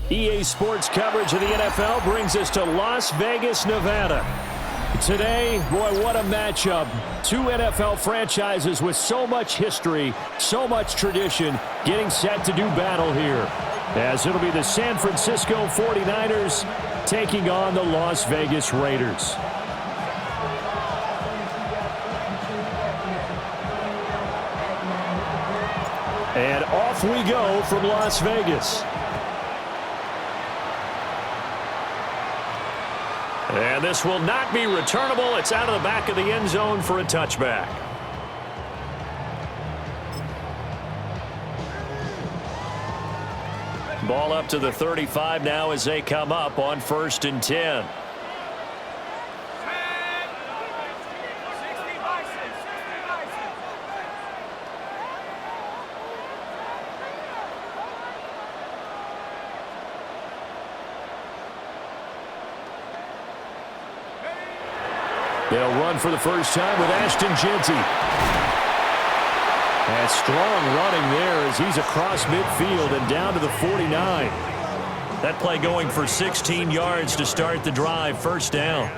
EA Sports coverage of the NFL brings us to Las Vegas, Nevada. Today, boy, what a matchup. Two NFL franchises with so much history, so much tradition, getting set to do battle here. As it'll be the San Francisco 49ers taking on the Las Vegas Raiders. And off we go from Las Vegas. And this will not be returnable. It's out of the back of the end zone for a touchback. Ball up to the 35 now as they come up on 1st and 10. They'll run for the first time with Ashton Jeanty. And strong running there as he's across midfield and down to the 49. That play going for 16 yards to start the drive, first down.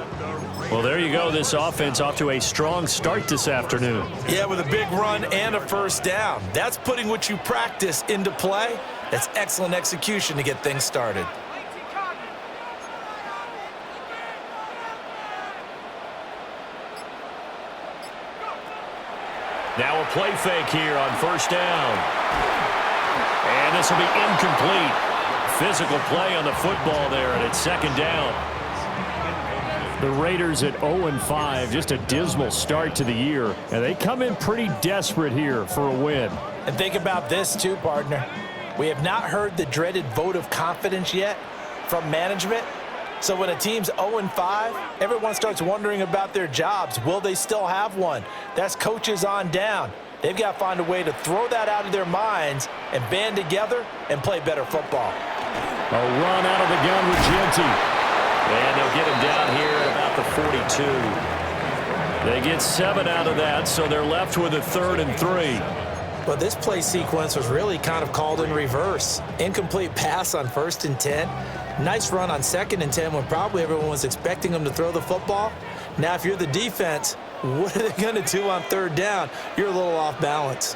Well, there you go. This offense off to a strong start this afternoon. Yeah, with a big run and a first down. That's putting what you practice into play. That's excellent execution to get things started. Now a play fake here on first down. And this will be incomplete. Physical play on the football there, and it's second down. The Raiders at 0-5, just a dismal start to the year. And they come in pretty desperate here for a win. And think about this too, partner. We have not heard the dreaded vote of confidence yet from management. So when a team's 0-5, everyone starts wondering about their jobs. Will they still have one? That's coaches on down. They've got to find a way to throw that out of their minds and band together and play better football. A run out of the gun with Jeanty. And they'll get him down here at about the 42. They get 7 out of that, so they're left with a 3rd and 3. But this play sequence was really kind of called in reverse. Incomplete pass on 1st and 10. Nice run on 2nd and 10 when probably everyone was expecting them to throw the football. Now, if you're the defense, what are they going to do on 3rd down? You're a little off balance.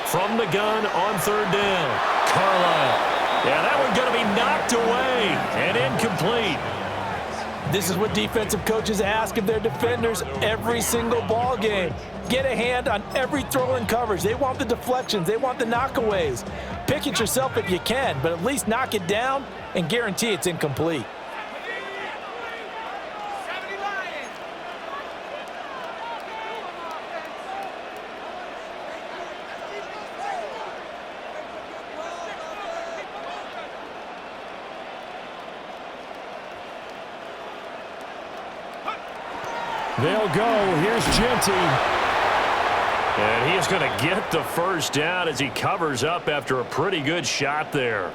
From the gun on 3rd down, Carlisle. Yeah, that one going to be knocked away and incomplete. This is what defensive coaches ask of their defenders every single ball game. Get a hand on every throw in coverage. They want the deflections. They want the knockaways. Pick it yourself if you can, but at least knock it down and guarantee it's incomplete. They'll go. Here's Jeanty. And he's going to get the first down as he covers up after a pretty good shot there.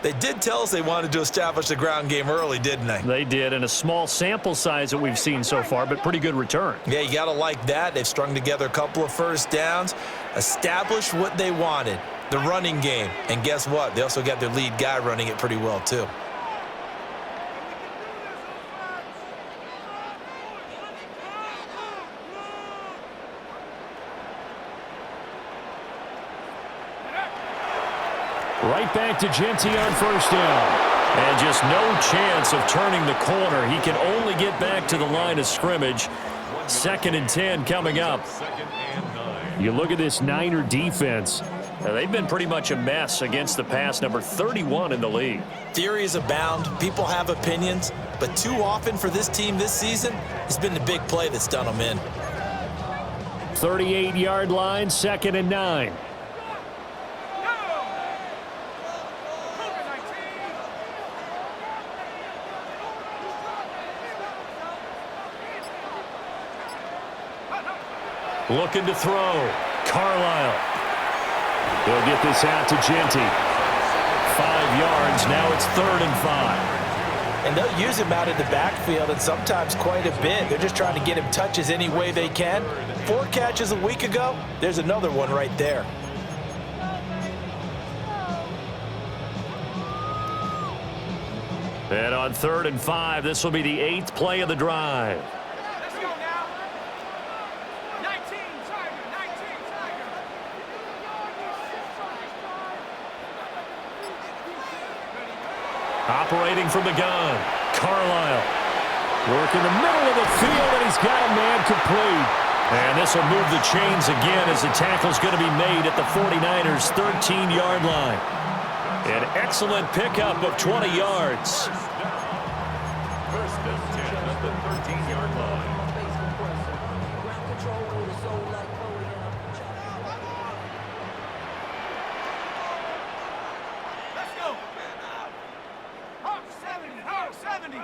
They did tell us they wanted to establish the ground game early, didn't they? They did, and a small sample size that we've seen so far, but pretty good return. Yeah, you got to like that. They've strung together a couple of first downs, established what they wanted, the running game. And guess what? They also got their lead guy running it pretty well, too. Right back to Jeanty on first down. And just no chance of turning the corner. He can only get back to the line of scrimmage. 2nd and 10 coming up. You look at this Niner defense. They've been pretty much a mess against the pass, number 31 in the league. Theories abound. People have opinions. But too often for this team this season, it's been the big play that's done them in. 38-yard line, 2nd and 9. Looking to throw. Carlisle. He'll get this out to Jeanty. 5 yards. Now it's 3rd and 5. And they'll use him out in the backfield, and sometimes quite a bit. They're just trying to get him touches any way they can. 4 catches a week ago, there's another one right there. And on 3rd and 5, this will be the 8th play of the drive. Let's go now. 19, Tiger, 19, Tiger. Operating from the gun, Carlisle. Work in the middle of the field, and he's got a man complete. And this will move the chains again as the tackle's going to be made at the 49ers' 13-yard line. An excellent pickup of 20 yards. First and 10 at the 13-yard line. Let's go. Hawk 70, Hawk 70.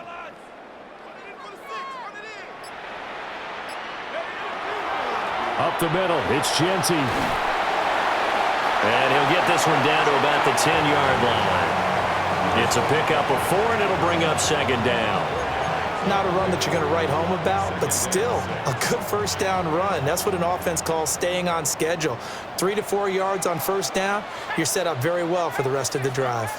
Up the middle, it's Genty. And he'll get this one down to about the 10-yard line. It's a pickup of 4, and it'll bring up 2nd down. Not a run that you're going to write home about, but still a good first down run. That's what an offense calls staying on schedule. 3 to 4 yards on first down, you're set up very well for the rest of the drive.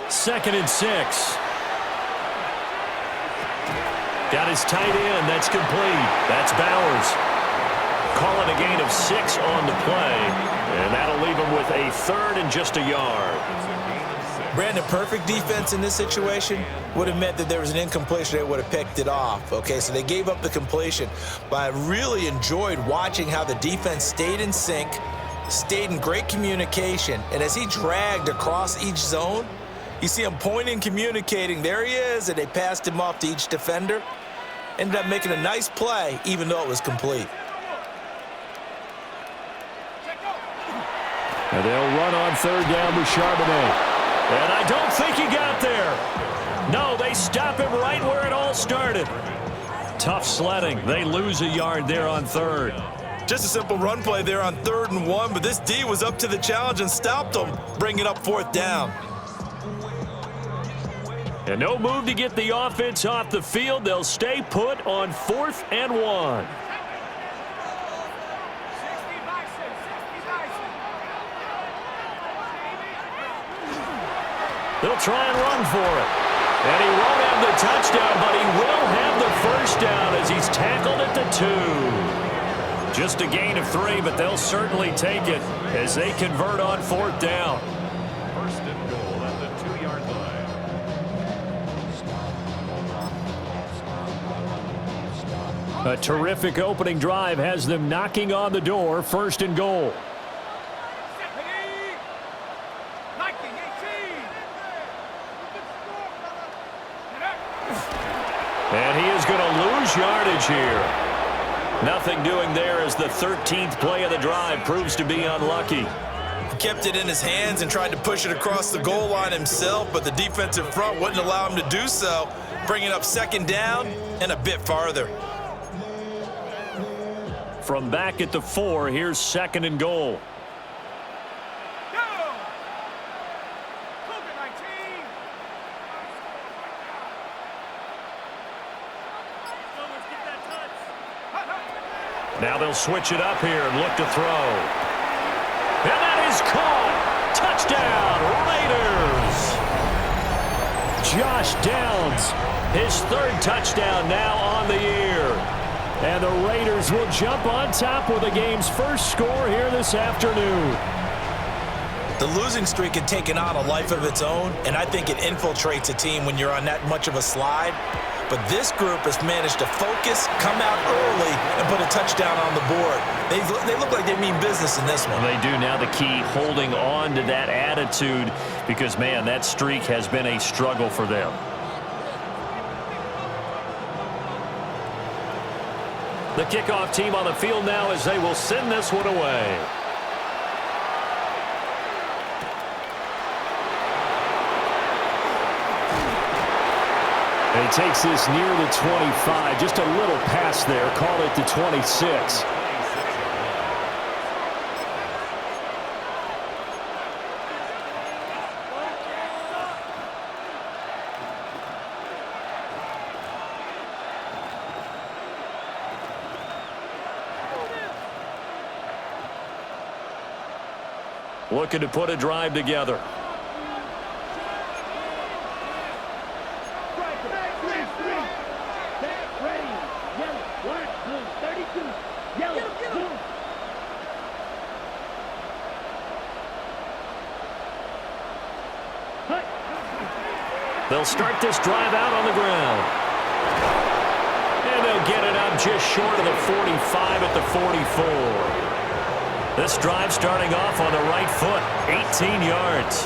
Second and 6. Got his tight end. That's complete. That's Bowers. Calling a gain of 6 on the play, and that'll leave him with a 3rd and just a yard. Brandon, perfect defense in this situation would have meant that there was an incompletion. They would have picked it off. Okay, so they gave up the completion. But I really enjoyed watching how the defense stayed in sync, stayed in great communication, and as he dragged across each zone, you see him pointing, communicating. There he is, and they passed him off to each defender. Ended up making a nice play, even though it was complete. And they'll run on 3rd down with Charbonnet. And I don't think he got there. No, they stop him right where it all started. Tough sledding. They lose a yard there on 3rd. Just a simple run play there on 3rd and 1, but this D was up to the challenge and stopped them, bringing up 4th down. And no move to get the offense off the field. They'll stay put on 4th and 1. They'll try and run for it. And he won't have the touchdown, but he will have the first down as he's tackled at the 2. Just a gain of 3, but they'll certainly take it as they convert on 4th down. First and goal at the 2-yard line. A terrific opening drive has them knocking on the door. 1st and goal. And he is going to lose yardage here. Nothing doing there as the 13th play of the drive proves to be unlucky. He kept it in his hands and tried to push it across the goal line himself, but the defensive front wouldn't allow him to do so, bringing up 2nd down and a bit farther. From back at the 4, here's 2nd and goal. Now they'll switch it up here and look to throw. And that is caught. Touchdown, Raiders. Josh Downs, his 3rd touchdown now on the year. And the Raiders will jump on top with the game's first score here this afternoon. The losing streak had taken on a life of its own, and I think it infiltrates a team when you're on that much of a slide. But this group has managed to focus, come out early, and put a touchdown on the board. They look like they mean business in this one. They do. Now the key, holding on to that attitude, because, man, that streak has been a struggle for them. The kickoff team on the field now as they will send this one away. And he takes this near the 25. Just a little pass there. Call it the 26. looking to put a drive together. They'll start this drive out on the ground. And they'll get it up just short of the 45 at the 44. This drive starting off on the right foot, 18 yards.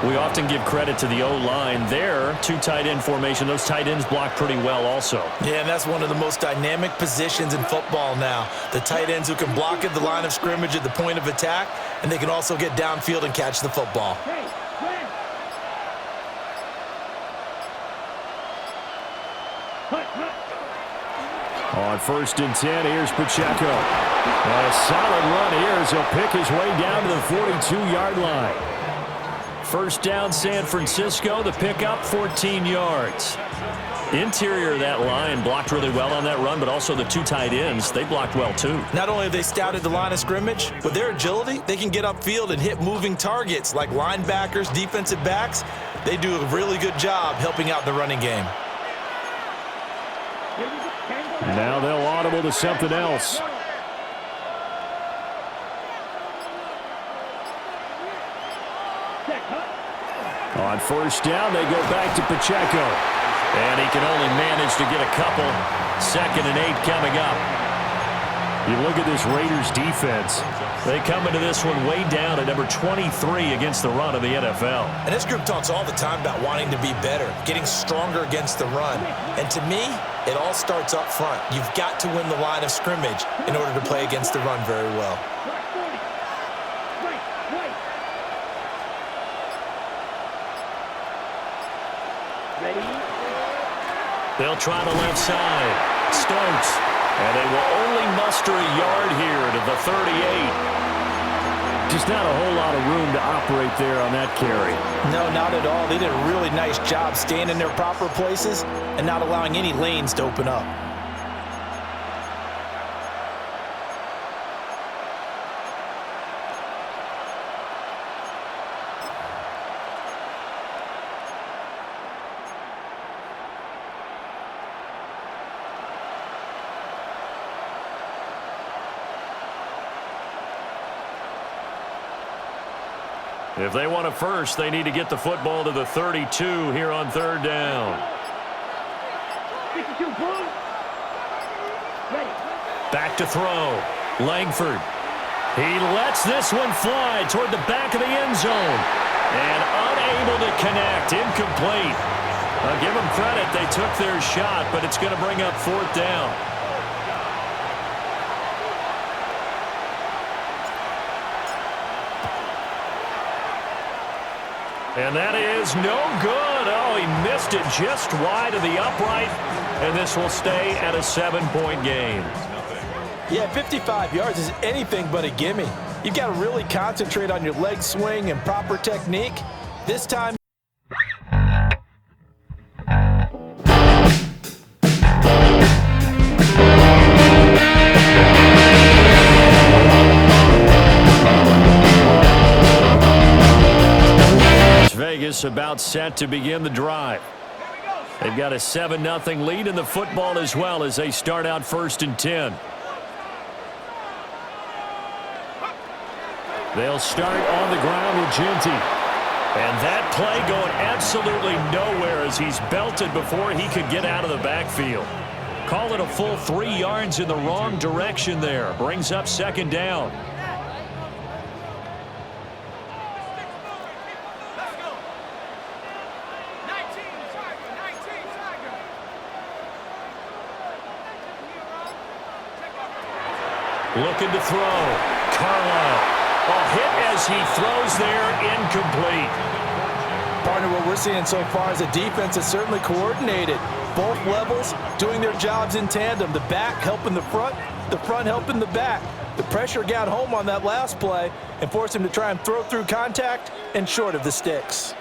We often give credit to the O-line there. Two tight end formation. Those tight ends block pretty well also. Yeah, and that's one of the most dynamic positions in football now. The tight ends who can block at the line of scrimmage at the point of attack, and they can also get downfield and catch the football. On 1st and 10, here's Pacheco. And a solid run here as he'll pick his way down to the 42-yard line. First down, San Francisco. The pickup, 14 yards. Interior of that line blocked really well on that run, but also the two tight ends, they blocked well too. Not only have they scouted the line of scrimmage, with their agility, they can get upfield and hit moving targets like linebackers, defensive backs. They do a really good job helping out the running game. Now they'll audible to something else. On 1st down, they go back to Pacheco. And he can only manage to get a couple. 2nd and 8 coming up. You look at this Raiders defense. They come into this one way down at number 23 against the run of the NFL. And this group talks all the time about wanting to be better, getting stronger against the run. And to me, it all starts up front. You've got to win the line of scrimmage in order to play against the run very well. They'll try the left side. Stokes. And they will only muster a yard here to the 38. Just not a whole lot of room to operate there on that carry. No, not at all. They did a really nice job staying in their proper places and not allowing any lanes to open up. If they want a first, they need to get the football to the 32 here on 3rd down. Back to throw. Langford. He lets this one fly toward the back of the end zone. And unable to connect. Incomplete. I'll give them credit. They took their shot, but it's going to bring up 4th down. And that is no good. Oh, he missed it just wide of the upright. And this will stay at a 7-point game. Yeah, 55 yards is anything but a gimme. You've got to really concentrate on your leg swing and proper technique. This time, Vegas about set to begin the drive. They've got a 7-0 lead in the football as well as they start out 1st and 10. They'll start on the ground with Ginty. And that play going absolutely nowhere as he's belted before he could get out of the backfield. Call it a full 3 yards in the wrong direction there. Brings up 2nd down. Looking to throw. Carlisle. A hit as he throws there, incomplete. Partner, what we're seeing so far is the defense is certainly coordinated. Both levels doing their jobs in tandem. The back helping the front helping the back. The pressure got home on that last play and forced him to try and throw through contact and short of the sticks.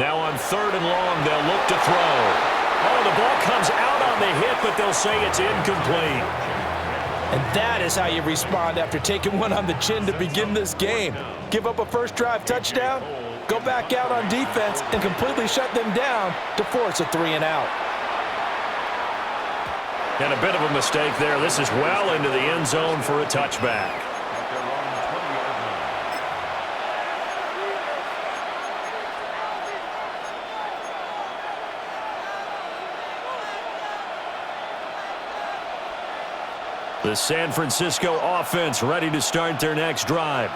Now on 3rd and long, they'll look to throw. Oh, the ball comes out on the hit, but they'll say it's incomplete. And that is how you respond after taking one on the chin to begin this game. Give up a first drive touchdown, go back out on defense, and completely shut them down to force a 3 and out. And a bit of a mistake there. This is well into the end zone for a touchback. The San Francisco offense ready to start their next drive.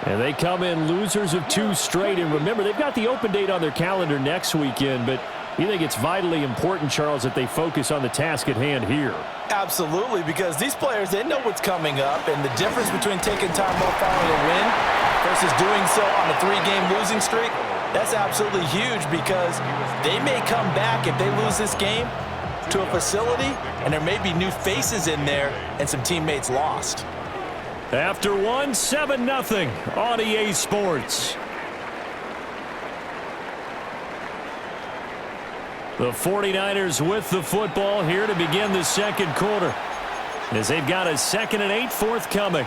And they come in losers of 2 straight. And remember, they've got the open date on their calendar next weekend, but you think it's vitally important, Charles, that they focus on the task at hand here? Absolutely, because these players, they know what's coming up, and the difference between taking time off following a win versus doing so on a 3-game losing streak, that's absolutely huge because they may come back if they lose this game to a facility, and there may be new faces in there and some teammates lost. After one, 7-0 on EA Sports. The 49ers with the football here to begin the second quarter, as they've got a 2nd and 8 forthcoming.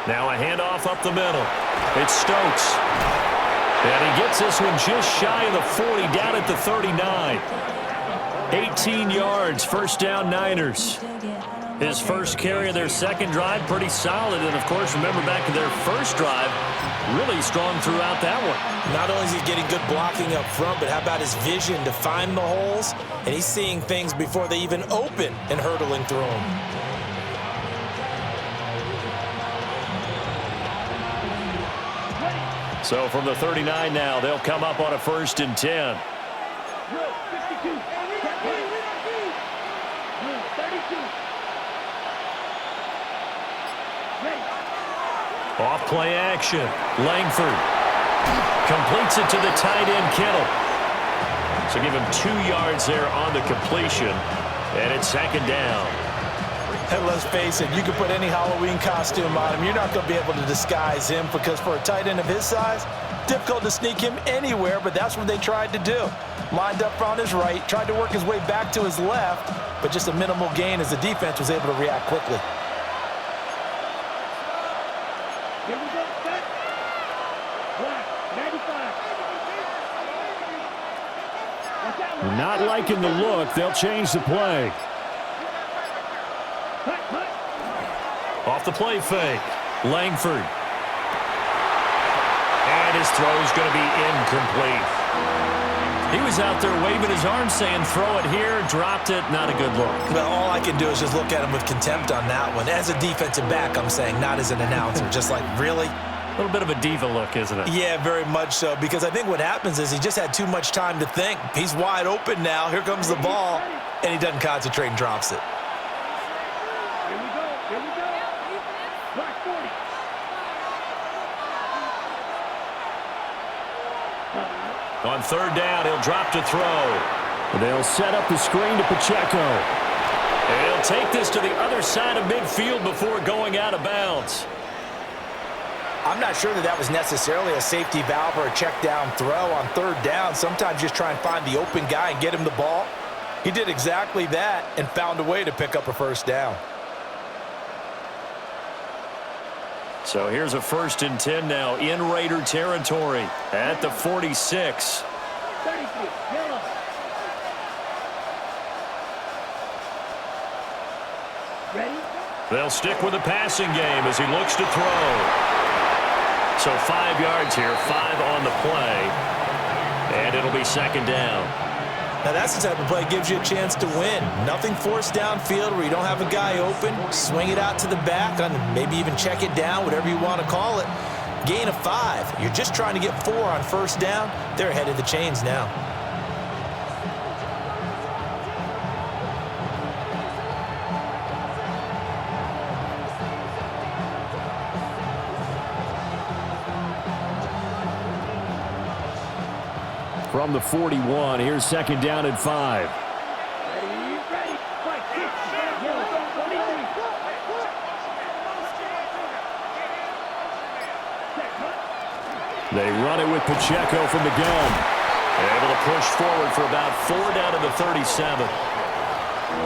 Now a handoff up the middle. It's Stokes. And he gets this one just shy of the 40, down at the 39. 18 yards, first down Niners. His first carry of their second drive, pretty solid. And, of course, remember back to their first drive, really strong throughout that one. Not only is he getting good blocking up front, but how about his vision to find the holes? And he's seeing things before they even open and hurtling through them. So from the 39 now, they'll come up on a 1st and 10. Off play action. Langford completes it to the tight end, Kittle. So give him 2 yards there on the completion, and it's 2nd down. And let's face it, you can put any Halloween costume on him. You're not going to be able to disguise him because for a tight end of his size, difficult to sneak him anywhere, but that's what they tried to do. Lined up on his right, tried to work his way back to his left, but just a minimal gain as the defense was able to react quickly. Here we go, set. Black, 95. Not liking the look. They'll change the play. Off the play fake. Langford. And his throw's going to be incomplete. He was out there waving his arm saying, throw it here, dropped it, not a good look. Well, all I can do is just look at him with contempt on that one. As a defensive back, I'm saying, not as an announcer. Just like, really? A little bit of a diva look, isn't it? Yeah, very much so, because I think what happens is he just had too much time to think. He's wide open now. Here comes the ball, and he doesn't concentrate and drops it. Here we go, here we go. Black 40. On 3rd down, he'll drop to throw. They'll set up the screen to Pacheco. And he'll take this to the other side of midfield before going out of bounds. I'm not sure that was necessarily a safety valve or a check down throw on 3rd down. Sometimes just try and find the open guy and get him the ball. He did exactly that and found a way to pick up a 1st down. So here's a 1st and 10 now in Raider territory at the 46. 33, yellow. Ready? They'll stick with the passing game as he looks to throw. So 5 yards here, 5 on the play, and it'll be 2nd down. Now that's the type of play that gives you a chance to win. Nothing forced downfield where you don't have a guy open. Swing it out to the back, maybe even check it down, whatever you want to call it. Gain of 5. You're just trying to get 4 on 1st down. They're ahead of the chains now. from the 41. Here's second down and 5. Ready, fight, kick, yellow, They run it with Pacheco from the gun. Able to push forward for about 4 down to the 37.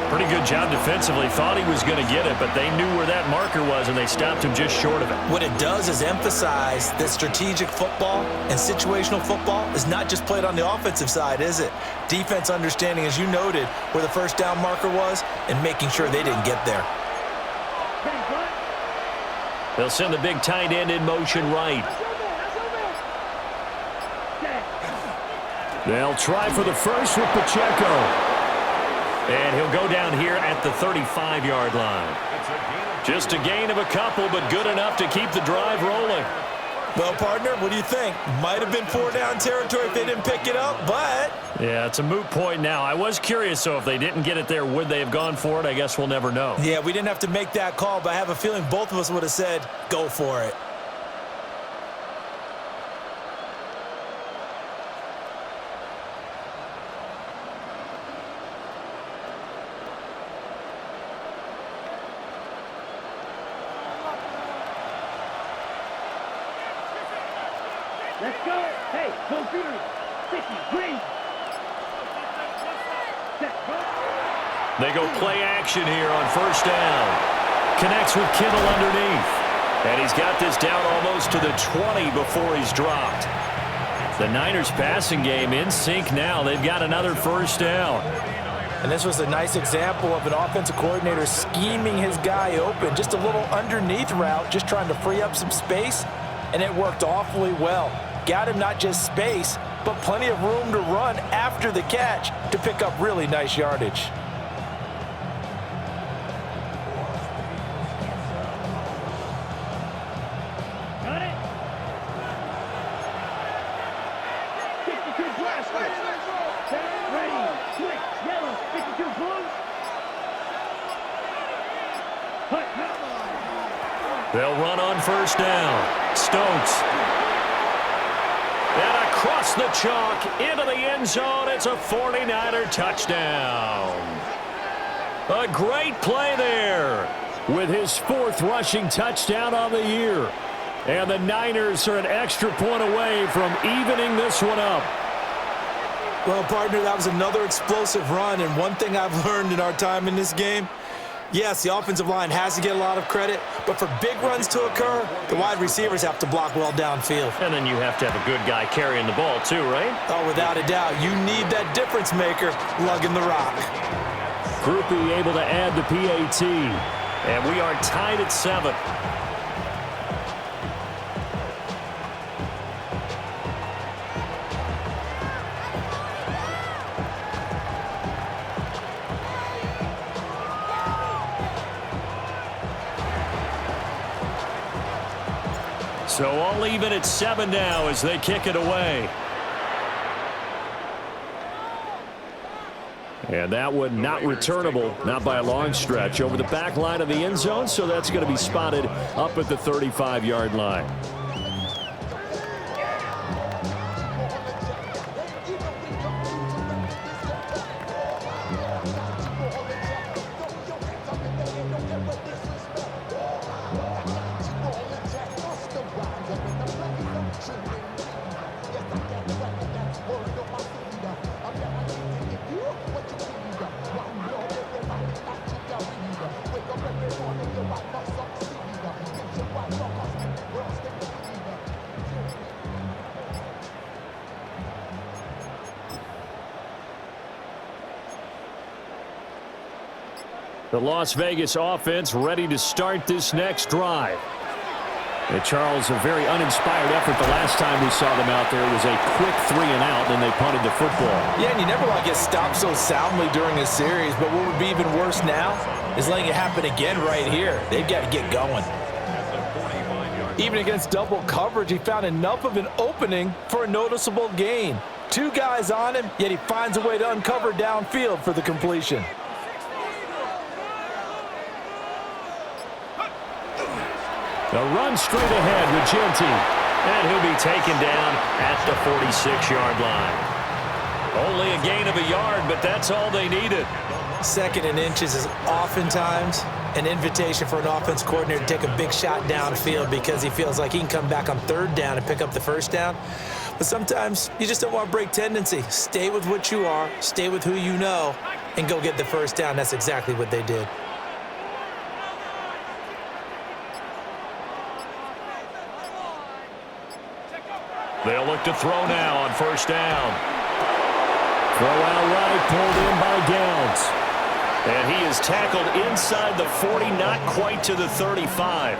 Pretty good job defensively. Thought he was going to get it, but they knew where that marker was, and they stopped him just short of it. What it does is emphasize that strategic football and situational football is not just played on the offensive side, is it? Defense understanding, as you noted, where the first down marker was and making sure they didn't get there. They'll send the big tight end in motion right. They'll try for the first with Pacheco. And he'll go down here at the 35-yard line. Just a gain of a couple, but good enough to keep the drive rolling. Well, partner, what do you think? Might have been 4-down territory if they didn't pick it up, but... Yeah, it's a moot point now. I was curious, so if they didn't get it there, would they have gone for it? I guess we'll never know. Yeah, we didn't have to make that call, but I have a feeling both of us would have said, go for it. Let's go. Hey, go Fury. 50, green. They go play action here on first down. Connects with Kittle underneath. And he's got this down almost to the 20 before he's dropped. The Niners passing game in sync now. They've got another first down. And this was a nice example of an offensive coordinator scheming his guy open. Just a little underneath route, just trying to free up some space. And it worked awfully well. Got him not just space, but plenty of room to run after the catch to pick up really nice yardage. Got it. 52 blast. Ready, switch, yellow, 52 blue. They'll run on first down. Stokes. And across the chalk into the end zone. It's a 49er touchdown. A great play there with his fourth rushing touchdown on the year. And the Niners are an extra point away from evening this one up. Well, partner, that was another explosive run. And one thing I've learned in our time in this game, yes, the offensive line has to get a lot of credit, but for big runs to occur, the wide receivers have to block well downfield. And then you have to have a good guy carrying the ball too, right? Oh, without a doubt. You need that difference maker lugging the rock. Groupie able to add the PAT. And we are tied at 7. So all even at 7 now as they kick it away. And that one not returnable, not by a long stretch, over the back line of the end zone, so that's going to be spotted up at the 35-yard line. The Las Vegas offense ready to start this next drive. And Charles, a very uninspired effort the last time we saw them out there. It was a quick 3-and-out, and they punted the football. Yeah, and you never want to get stopped so soundly during a series, but what would be even worse now is letting it happen again right here. They've got to get going. Even against double coverage, he found enough of an opening for a noticeable gain. 2 guys on him, yet he finds a way to uncover downfield for the completion. The run straight ahead with Genty. And he'll be taken down at the 46-yard line. Only a gain of a yard, but that's all they needed. 2nd and inches is oftentimes an invitation for an offense coordinator to take a big shot downfield because he feels like he can come back on 3rd down and pick up the 1st down. But sometimes you just don't want to break tendency. Stay with what you are, stay with who you know, and go get the 1st down. That's exactly what they did. They'll look to throw now on 1st down. Throw out right, pulled in by Downs. And he is tackled inside the 40, not quite to the 35.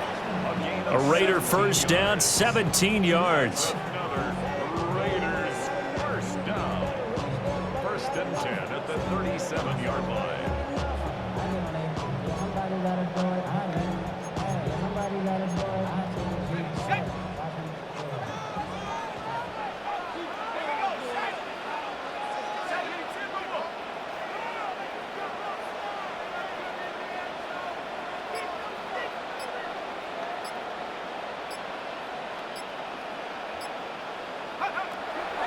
A Raider 1st down, 17 yards. Raiders 1st down. 1st and 10 at the 37-yard line.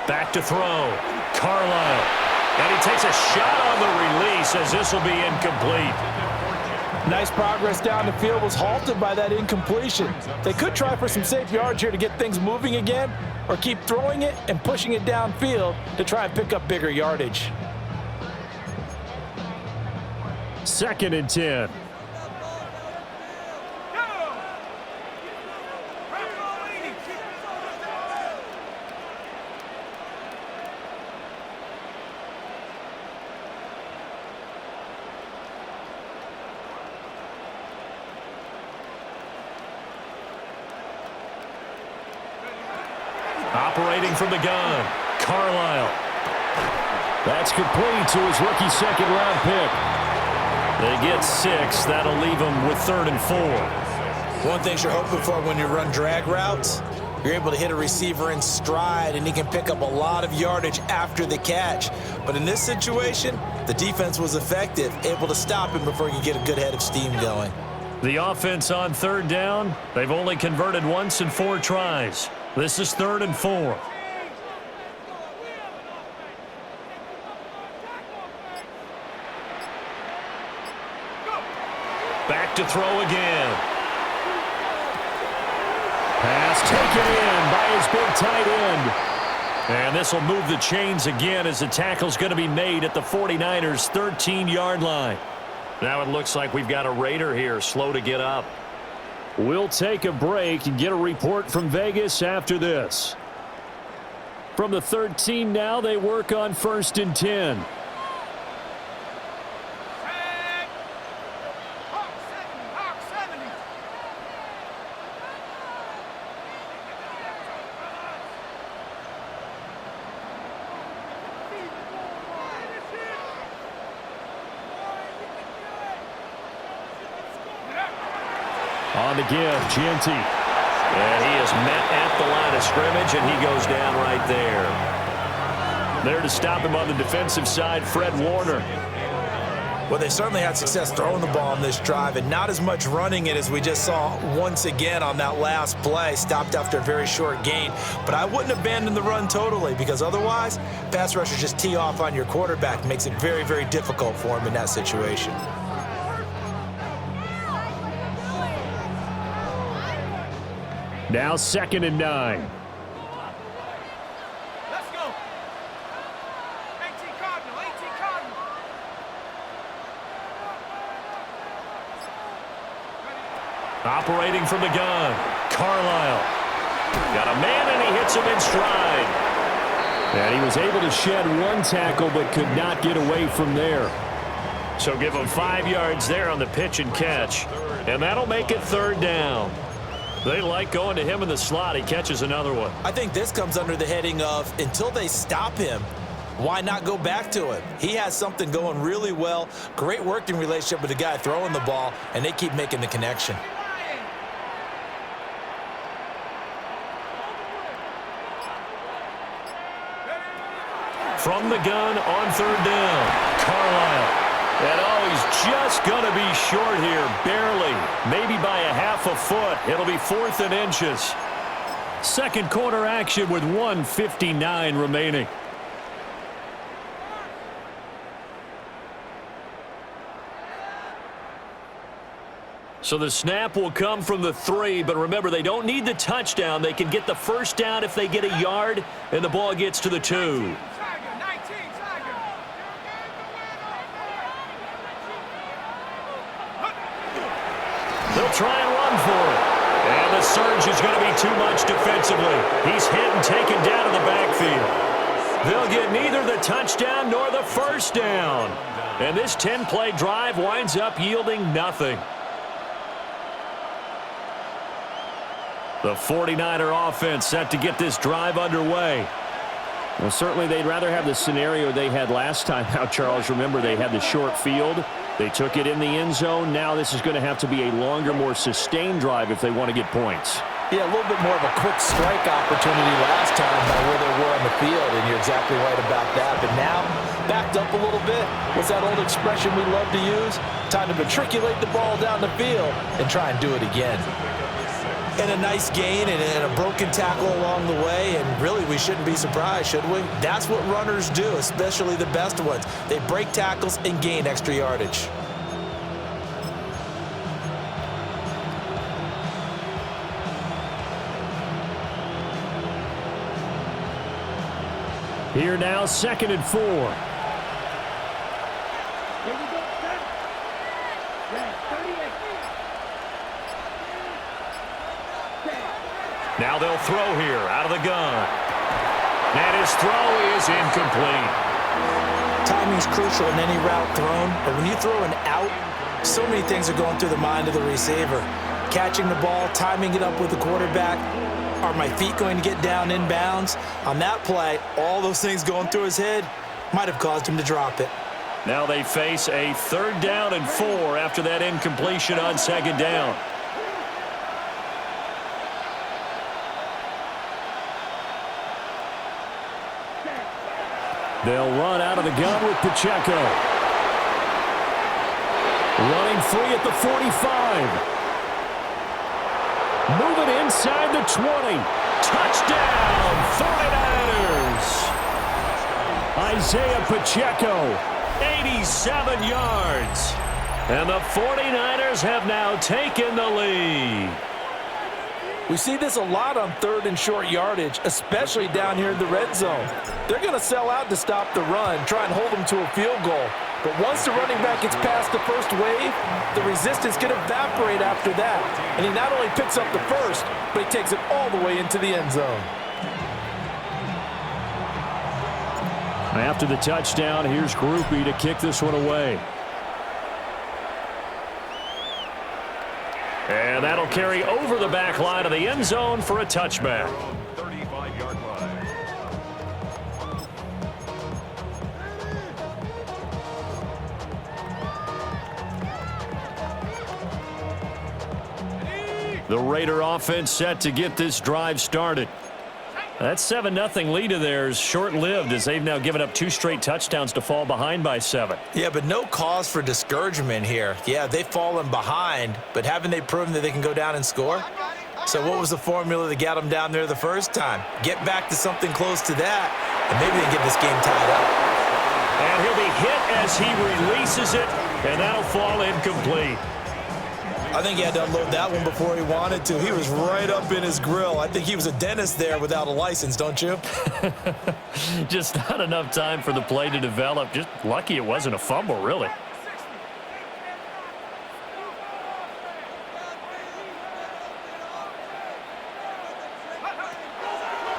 Back to throw. Carlisle. And he takes a shot on the release as this will be incomplete. Nice progress down the field, was halted by that incompletion. They could try for some safe yards here to get things moving again, or keep throwing it and pushing it downfield to try and pick up bigger yardage. 2nd and 10. Operating from the gun, Carlisle. That's complete to his rookie 2nd-round pick. They get 6. That'll leave them with 3rd and 4. One thing you're hoping for when you run drag routes, you're able to hit a receiver in stride, and he can pick up a lot of yardage after the catch. But in this situation, the defense was effective, able to stop him before he could get a good head of steam going. The offense on 3rd down, they've only converted once in 4 tries. This is 3rd and 4. Back to throw again. Pass taken in by his big tight end. And this will move the chains again as the tackle's going to be made at the 49ers' 13-yard line. Now it looks like we've got a Raider here, slow to get up. We'll take a break and get a report from Vegas after this. From the 13 now, they work on 1st and 10. On the give, Genty. And he is met at the line of scrimmage, and he goes down right there. There to stop him on the defensive side, Fred Warner. Well, they certainly had success throwing the ball on this drive, and not as much running it as we just saw once again on that last play. Stopped after a very short gain. But I wouldn't abandon the run totally, because otherwise, pass rushers just tee off on your quarterback. Makes it very, very difficult for him in that situation. Now 2nd and 9. Let's go. 18 Cardinal, 18 Cardinal. Operating from the gun, Carlisle. Got a man, and he hits him in stride. And he was able to shed one tackle, but could not get away from there. So give him 5 yards there on the pitch and catch. And that'll make it 3rd down. They like going to him in the slot. He catches another one. I think this comes under the heading of, until they stop him, why not go back to him? He has something going really well. Great working relationship with the guy throwing the ball, and they keep making the connection. From the gun on 3rd down, Carlisle. And he's just going to be short here, barely, maybe by a half a foot. It'll be 4th and inches. Second quarter action with 1:59 remaining. So the snap will come from the 3, but remember, they don't need the touchdown. They can get the first down if they get a yard, and the ball gets to the 2. They'll try and run for it. And the surge is going to be too much defensively. He's hit and taken down in the backfield. They'll get neither the touchdown nor the first down. And this 10-play drive winds up yielding nothing. The 49er offense set to get this drive underway. Well, certainly they'd rather have the scenario they had last time out, Charles. Remember, they had the short field. They took it in the end zone. Now this is going to have to be a longer, more sustained drive if they want to get points. Yeah, a little bit more of a quick strike opportunity last time by where they were on the field, and you're exactly right about that. But now, backed up a little bit. What's that old expression we love to use? Time to matriculate the ball down the field and try and do it again. And a nice gain and a broken tackle along the way, and really we shouldn't be surprised, should we? That's what runners do, especially the best ones. They break tackles and gain extra yardage. Here now, 2nd and 4. Here we go, set. Red 38. Now they'll throw here out of the gun. And his throw is incomplete. Timing's crucial in any route thrown, but when you throw an out, so many things are going through the mind of the receiver. Catching the ball, timing it up with the quarterback. Are my feet going to get down inbounds? On that play, all those things going through his head might have caused him to drop it. Now they face a 3rd down and 4 after that incompletion on 2nd down. They'll run out of the gun with Pacheco. Running free at the 45. Moving inside the 20. Touchdown, 49ers. Isaiah Pacheco, 87 yards. And the 49ers have now taken the lead. We see this a lot on 3rd and short yardage, especially down here in the red zone. They're going to sell out to stop the run, try and hold them to a field goal. But once the running back gets past the first wave, the resistance can evaporate after that. And he not only picks up the first, but he takes it all the way into the end zone. After the touchdown, here's Groupie to kick this one away. And that'll carry over the back line of the end zone for a touchback. 35-yard line. The Raider offense set to get this drive started. That 7-0 lead of theirs short-lived as they've now given up 2 straight touchdowns to fall behind by 7. Yeah, but no cause for discouragement here. Yeah, they've fallen behind, but haven't they proven that they can go down and score? So what was the formula that got them down there the first time? Get back to something close to that, and maybe they can get this game tied up. And he'll be hit as he releases it, and that'll fall incomplete. I think he had to unload that one before he wanted to. He was right up in his grill. I think he was a dentist there without a license, don't you? Just not enough time for the play to develop. Just lucky it wasn't a fumble, really.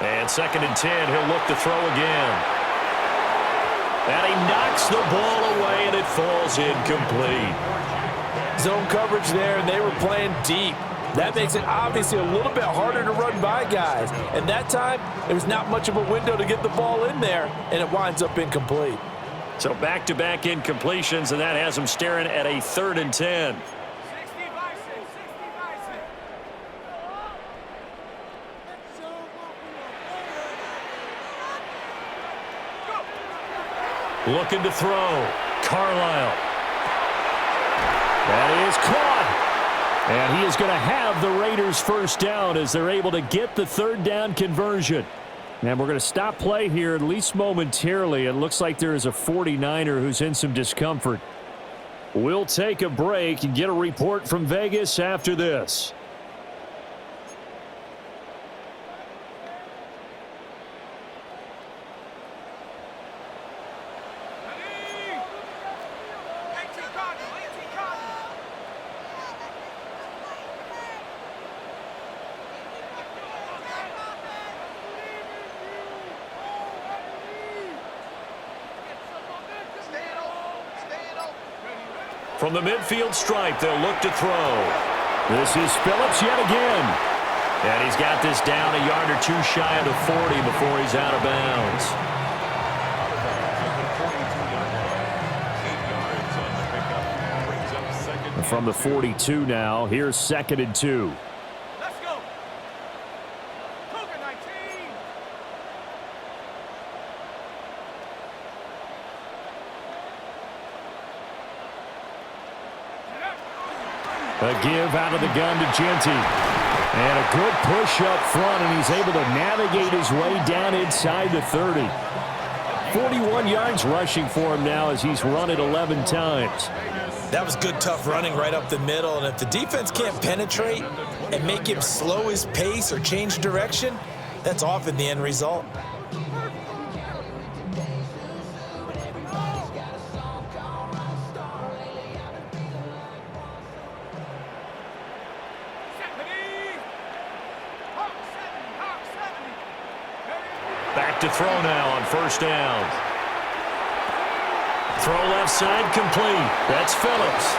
And 2nd and 10, he'll look to throw again. And he knocks the ball away, and it falls incomplete. Zone coverage there, and they were playing deep. That makes it obviously a little bit harder to run by guys. And that time, there was not much of a window to get the ball in there, and it winds up incomplete. So back-to-back incompletions, and that has them staring at a 3rd and 10. Looking to throw. Carlisle. That is caught. And he is going to have the Raiders first down as they're able to get the 3rd down conversion. And we're going to stop play here at least momentarily. It looks like there is a 49er who's in some discomfort. We'll take a break and get a report from Vegas after this. From the midfield stripe, they'll look to throw. This is Phillips yet again. And he's got this down a yard or two shy of the 40 before he's out of bounds. From the 42 now, here's 2nd and 2. Let's go. Cougar 19. A give out of the gun to Genty. And a good push up front, and he's able to navigate his way down inside the 30. 41 yards rushing for him now as he's run it 11 times. That was good, tough running right up the middle. And if the defense can't penetrate and make him slow his pace or change direction, that's often the end result. Back to throw now on 1st down. Throw left side complete. That's Phillips.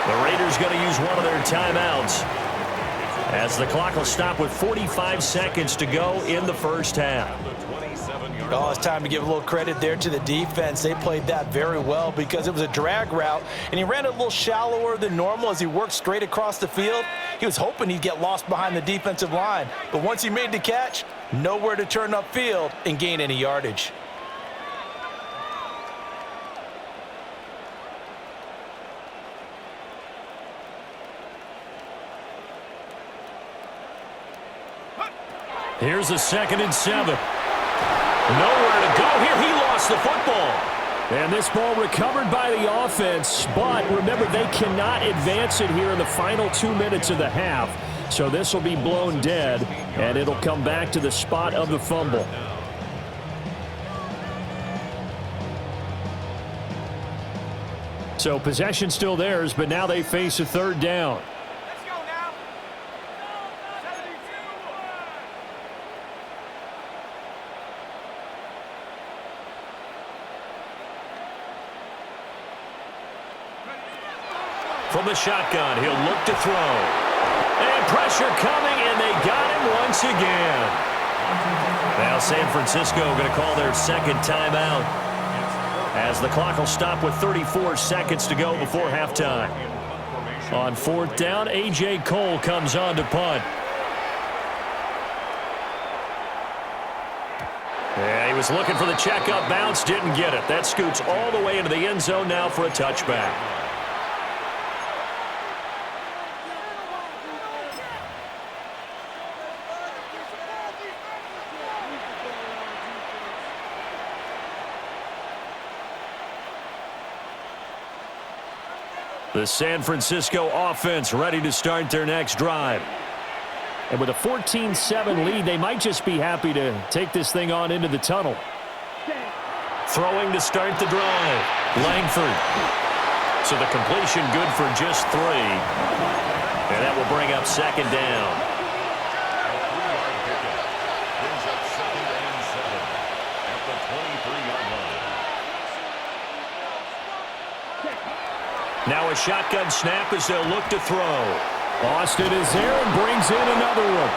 The Raiders going to use one of their timeouts as the clock will stop with 45 seconds to go in the first half. Oh, it's time to give a little credit there to the defense. They played that very well because it was a drag route, and he ran it a little shallower than normal as he worked straight across the field. He was hoping he'd get lost behind the defensive line, but once he made the catch, nowhere to turn upfield and gain any yardage. Here's a 2nd and 7. Nowhere to go here. He lost the football. And this ball recovered by the offense, but remember, they cannot advance it here in the final 2 minutes of the half. So this will be blown dead, and it'll come back to the spot of the fumble. So possession still theirs, but now they face a 3rd down. Let's go now. 72. From the shotgun, he'll look to throw. And pressure coming, and they got him once again. Now San Francisco going to call their 2nd timeout as the clock will stop with 34 seconds to go before halftime. On 4th down, A.J. Cole comes on to punt. Yeah, he was looking for the checkup bounce, didn't get it. That scoots all the way into the end zone now for a touchback. The San Francisco offense ready to start their next drive. And with a 14-7 lead, they might just be happy to take this thing on into the tunnel. Throwing to start the drive. Langford. So the completion good for just 3. And that will bring up 2nd down. Now a shotgun snap as they'll look to throw. Austin is there and brings in another one.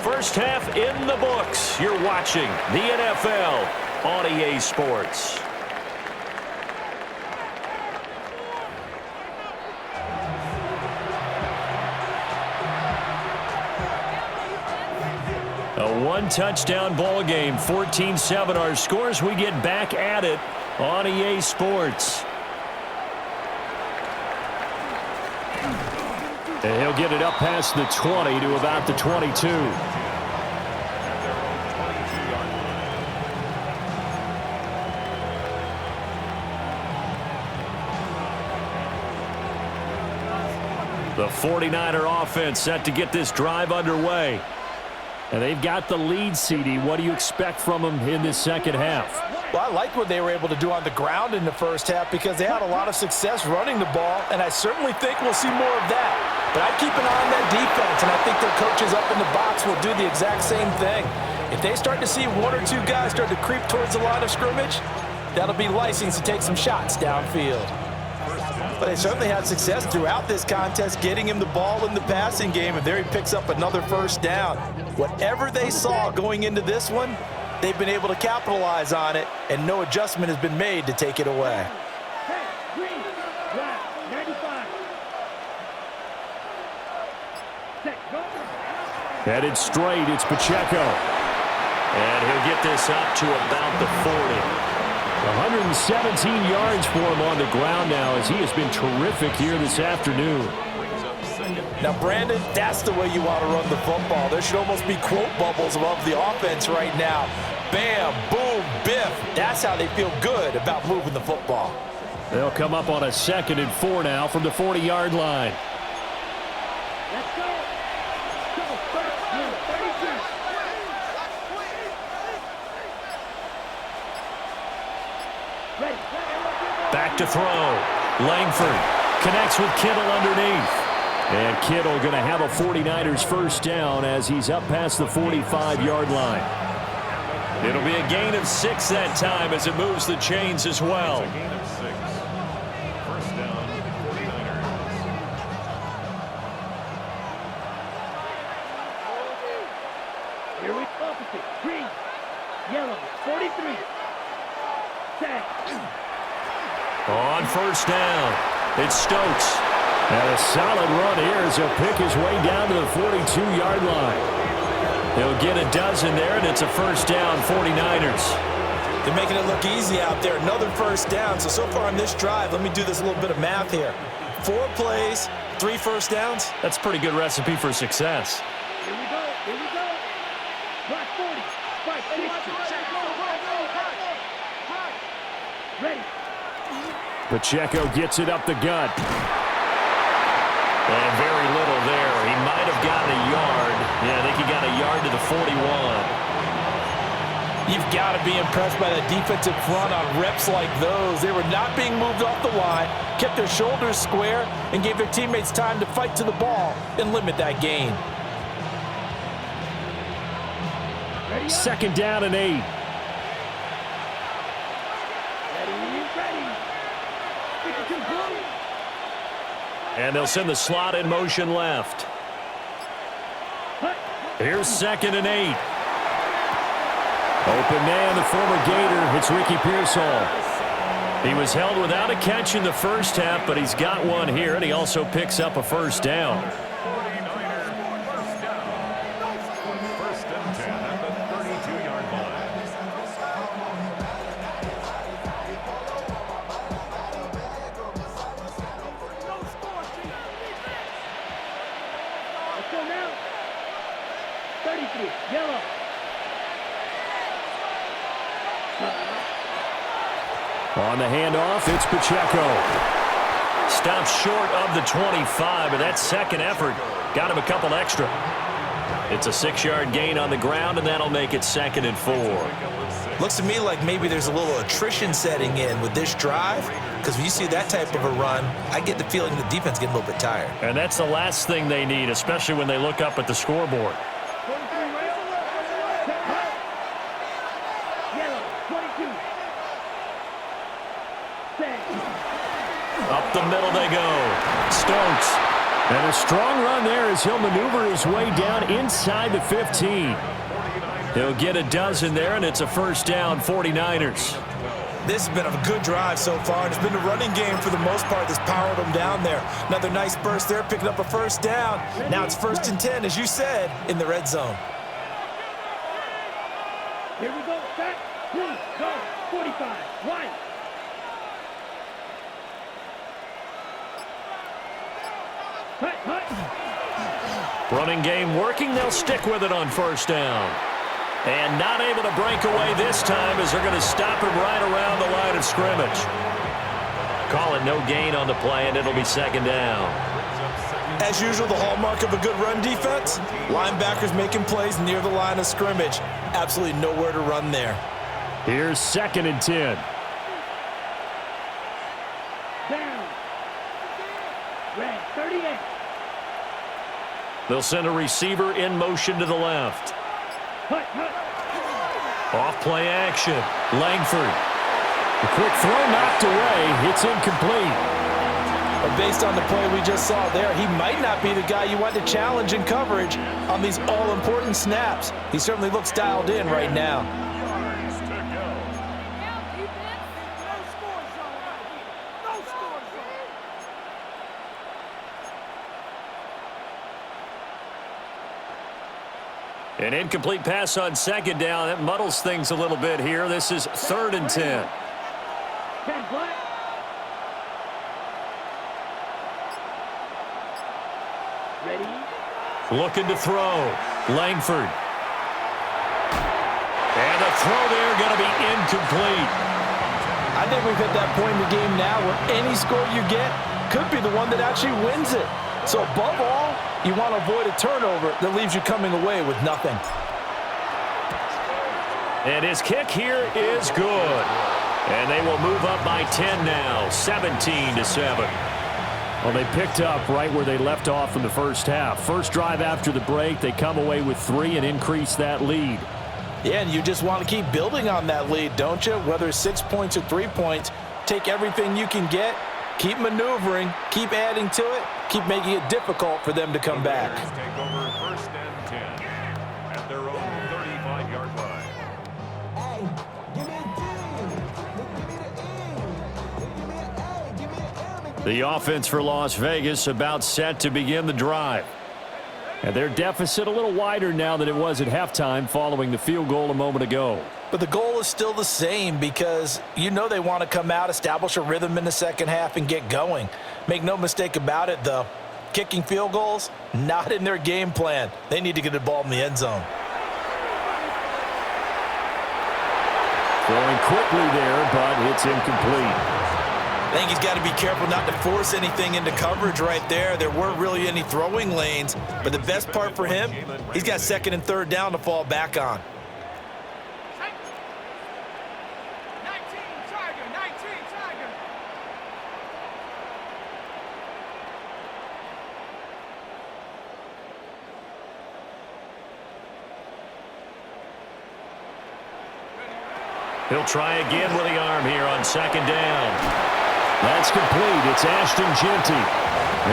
First half in the books. You're watching the NFL on EA Sports. A one-touchdown ball game, 14-7 our scores. We get back at it on EA Sports. And he'll get it up past the 20 to about the 22. The 49er offense set to get this drive underway. And they've got the lead, CD. What do you expect from them in this second half? Well, I like what they were able to do on the ground in the first half because they had a lot of success running the ball, and I certainly think we'll see more of that. But I'd keep an eye on that defense, and I think their coaches up in the box will do the exact same thing. If they start to see one or two guys start to creep towards the line of scrimmage, that'll be license to take some shots downfield. But they certainly had success throughout this contest, getting him the ball in the passing game, and there he picks up another first down. Whatever they saw going into this one, they've been able to capitalize on it, and no adjustment has been made to take it away. Green, left, 95. Set, go. Headed straight, it's Pacheco. And he'll get this up to about the 40. 117 yards for him on the ground now as he has been terrific here this afternoon. Now, Brandon, that's the way you want to run the football. There should almost be quote bubbles above the offense right now. Bam, boom, biff. That's how they feel good about moving the football. They'll come up on a 2nd and 4 now from the 40-yard line. Let's go. Go, start, 32. Ready. Back to throw. Langford connects with Kittle underneath. And Kittle going to have a 49ers first down as he's up past the 45-yard line. It'll be a gain of 6 that time as it moves the chains as well. It's a gain of 6. First down, 49ers. Here we go. Opposite. Green, yellow, 43. Set. On first down, it's Stokes. And a solid run here as he'll pick his way down to the 42-yard line. He'll get a dozen there, and it's a first down, 49ers. They're making it look easy out there. Another first down. So far on this drive, let me do this little bit of math here. 4 plays, 3 first downs. That's a pretty good recipe for success. Here we go. Here we go. Block 40. Fight 60. Ready. Pacheco gets it up the gut. And very little there. He might have gotten a yard. Yeah, I think he got a yard to the 41. You've got to be impressed by the defensive front on reps like those. They were not being moved off the line, kept their shoulders square, and gave their teammates time to fight to the ball and limit that gain. Ready up. 2nd down and 8. Ready. 52 blue. And they'll send the slot in motion left. Here's 2nd and 8. Open man, the former Gator. It's Ricky Pearsall. He was held without a catch in the first half, but he's got one here, and he also picks up a first down. 49ers first down. First and 10 at the 32-yard line. Let's go now. 33. Yellow. On the handoff, it's Pacheco. Stops short of the 25, but that second effort got him a couple extra. It's a 6-yard gain on the ground, and that'll make it 2nd and 4. Looks to me like maybe there's a little attrition setting in with this drive, because when you see that type of a run, I get the feeling the defense getting a little bit tired. And that's the last thing they need, especially when they look up at the scoreboard. 23 right. Set, hut. Yellow, 22. Set. Up the middle they go. Stokes. And a strong run there as he'll maneuver his way down inside the 15. He'll get a dozen there, and it's a first down, 49ers. This has been a good drive so far, and it's been the running game for the most part that's powered them down there. Another nice burst there, picking up a first down. Now it's 1st and 10, as you said, in the red zone. Here we go. Set. Blue. Go. 45. White. Hut, hut. Running game working. They'll stick with it on first down. And not able to break away this time as they're going to stop him right around the line of scrimmage. Call it no gain on the play, and it'll be 2nd down. As usual, the hallmark of a good run defense, linebackers making plays near the line of scrimmage. Absolutely nowhere to run there. Here's 2nd and 10. Down. Red 38. They'll send a receiver in motion to the left. Hut, hut. Off play action. Langford. The quick throw knocked away. It's incomplete. But based on the play we just saw there, he might not be the guy you want to challenge in coverage on these all-important snaps. He certainly looks dialed in right now. Yards to go. No score zone right here. No score zone. An incomplete pass on 2nd down. That muddles things a little bit here. This is 3rd and 10. 10 black. Ready? Looking to throw. Langford. And the throw there going to be incomplete. I think we've hit that point in the game now where any score you get could be the one that actually wins it. So above all, you want to avoid a turnover that leaves you coming away with nothing. And his kick here is good. And they will move up by 10 now, 17-7. Well, they picked up right where they left off in the first half. First drive after the break, they come away with 3 and increase that lead. Yeah, and you just want to keep building on that lead, don't you? Whether it's 6 points or 3 points, take everything you can get, keep maneuvering, keep adding to it, keep making it difficult for them to come back. Take over 1st and 10 at their own 35-yard line. The offense for Las Vegas about set to begin the drive. And their deficit a little wider now than it was at halftime following the field goal a moment ago. But the goal is still the same because you know they want to come out, establish a rhythm in the second half, and get going. Make no mistake about it, though. Kicking field goals, not in their game plan. They need to get the ball in the end zone. Throwing quickly there, but it's incomplete. I think he's got to be careful not to force anything into coverage right there. There weren't really any throwing lanes, but the best part for him, he's got 2nd and 3rd down to fall back on. 19 Tiger. He'll try again with the arm here on 2nd down. That's complete. It's Ashton Genty.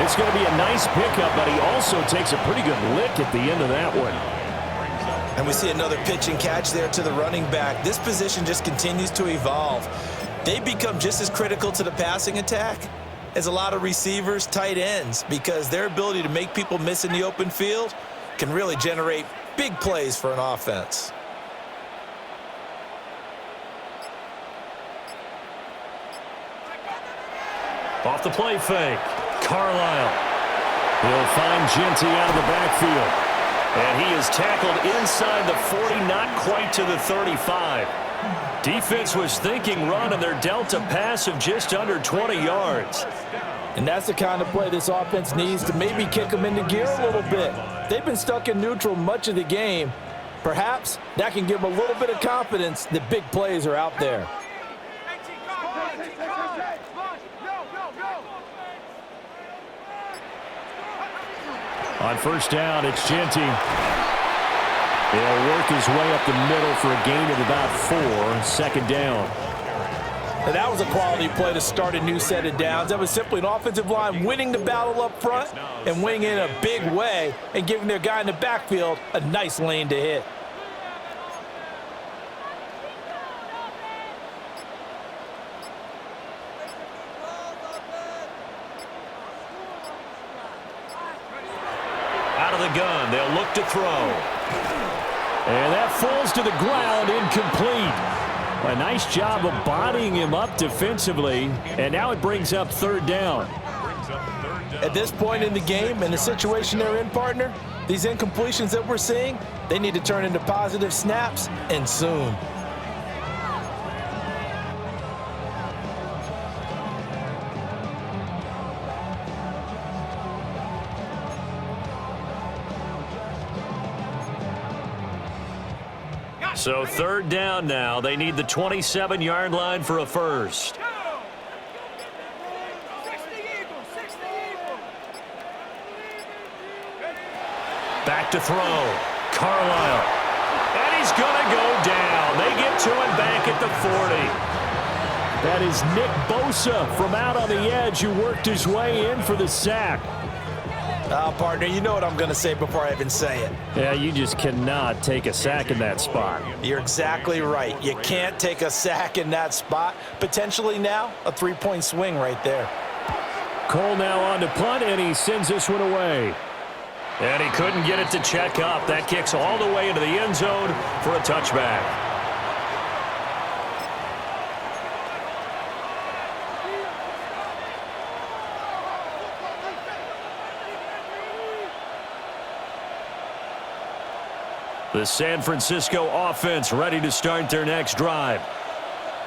It's going to be a nice pickup, but he also takes a pretty good lick at the end of that one. And we see another pitch and catch there to the running back. This position just continues to evolve. They become just as critical to the passing attack as a lot of receivers, tight ends, because their ability to make people miss in the open field can really generate big plays for an offense. Off the play fake. Carlisle. He'll find Genty out of the backfield. And he is tackled inside the 40, not quite to the 35. Defense was thinking run, and they're dealt a pass of just under 20 yards. And that's the kind of play this offense needs to maybe kick them into gear a little bit. They've been stuck in neutral much of the game. Perhaps that can give them a little bit of confidence that big plays are out there. On first down, it's Genty. He'll work his way up the middle for a gain of about 4. 2nd down. And that was a quality play to start a new set of downs. That was simply an offensive line winning the battle up front and winning in a big way and giving their guy in the backfield a nice lane to hit. Out of the gun, they'll look to throw. And that falls to the ground, incomplete. A nice job of bodying him up defensively, and now it brings up 3rd down. At this point in the game and the situation they're in, partner, these incompletions that we're seeing, they need to turn into positive snaps, and soon. So third down now. They need the 27-yard line for a first. Back to throw. Carlisle. And he's going to go down. They get to him back at the 40. That is Nick Bosa from out on the edge who worked his way in for the sack. Partner, you know what I'm going to say before I even say it. Yeah, you just cannot take a sack in that spot. You're exactly right. You can't take a sack in that spot. Potentially now, a 3-point swing right there. Cole now on to punt, and he sends this one away. And he couldn't get it to check up. That kicks all the way into the end zone for a touchback. The San Francisco offense ready to start their next drive.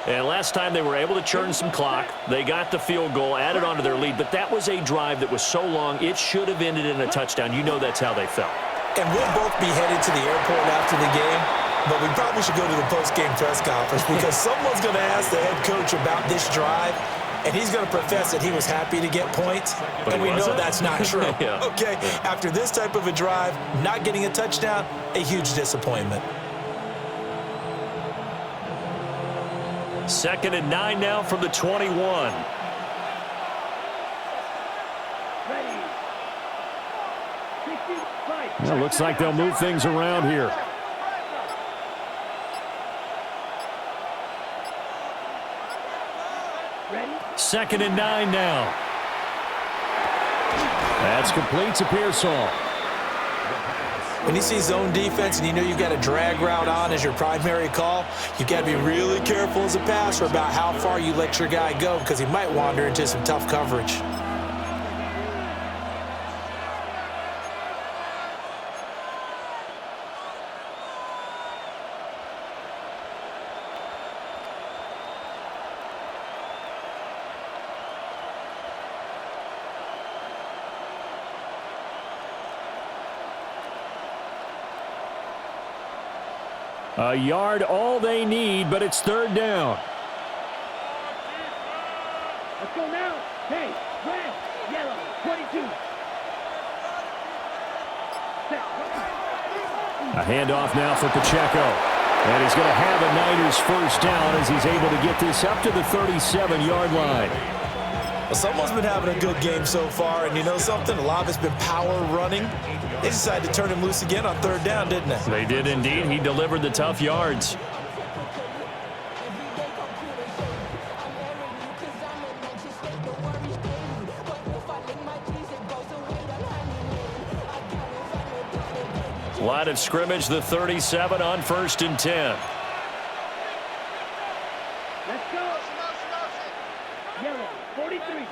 And last time they were able to churn some clock. They got the field goal, added on to their lead, but that was a drive that was so long it should have ended in a touchdown. You know that's how they felt. And we'll both be headed to the airport after the game, but we probably should go to the post-game press conference because someone's going to ask the head coach about this drive, and he's going to profess that he was happy to get points, but and we know that's not true. Yeah. Okay, after this type of a drive, not getting a touchdown, a huge disappointment. 2nd and 9 now from the 21. Well, looks like they'll move things around here. Second and 9 now. That's complete to Pearsall. When you see zone defense and you know you've got a drag route on as your primary call, you've got to be really careful as a passer about how far you let your guy go because he might wander into some tough coverage. A yard all they need, but it's third down. Let's go now. Hey, red, yellow, 22. A handoff now for Pacheco. And he's going to have a Niners first down as he's able to get this up to the 37-yard line. Well, someone's been having a good game so far, and you know something? A lot of it's been power running. They decided to turn him loose again on third down, didn't they? They did indeed. He delivered the tough yards. Line of scrimmage, the 37 on 1st and 10. Let's go. Yellow, 43.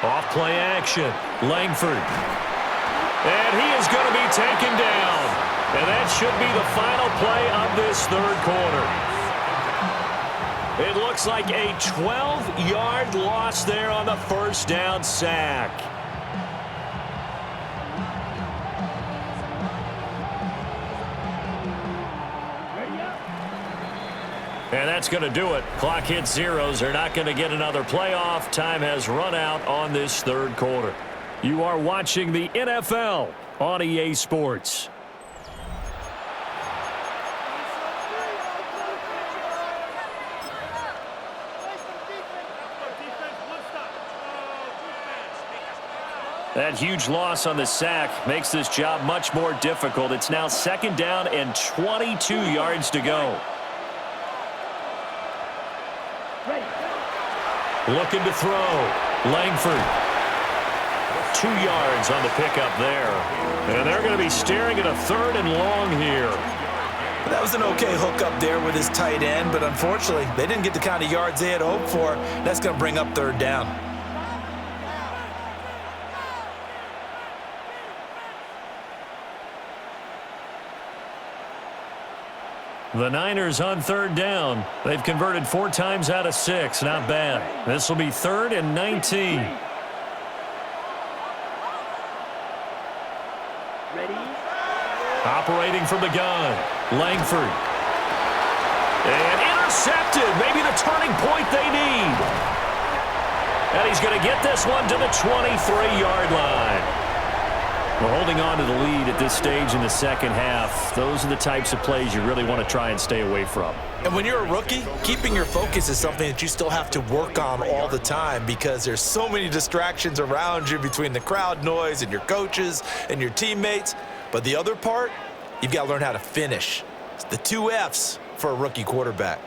Off play action. Langford. And he is going to be taken down. And that should be the final play of this third quarter. It looks like a 12-yard loss there on the first down sack. And that's going to do it. Clock hits zeros. They're not going to get another playoff. Time has run out on this third quarter. You are watching the NFL on EA Sports. That huge loss on the sack makes this job much more difficult. It's now 2nd down and 22 yards to go. Looking to throw. Langford. 2 yards on the pickup there. And they're going to be staring at a 3rd and long here. That was an okay hook up there with his tight end, but unfortunately, they didn't get the kind of yards they had hoped for. That's going to bring up 3rd down. The Niners on 3rd down. They've converted 4 times out of 6. Not bad. This will be 3rd and 19. Ready? Operating from the gun, Langford. And intercepted. Maybe the turning point they need. And he's going to get this one to the 23-yard line. We're holding on to the lead at this stage in the second half. Those are the types of plays you really want to try and stay away from. And when you're a rookie, keeping your focus is something that you still have to work on all the time because there's so many distractions around you between the crowd noise and your coaches and your teammates. But the other part, you've got to learn how to finish. It's the 2 F's for a rookie quarterback.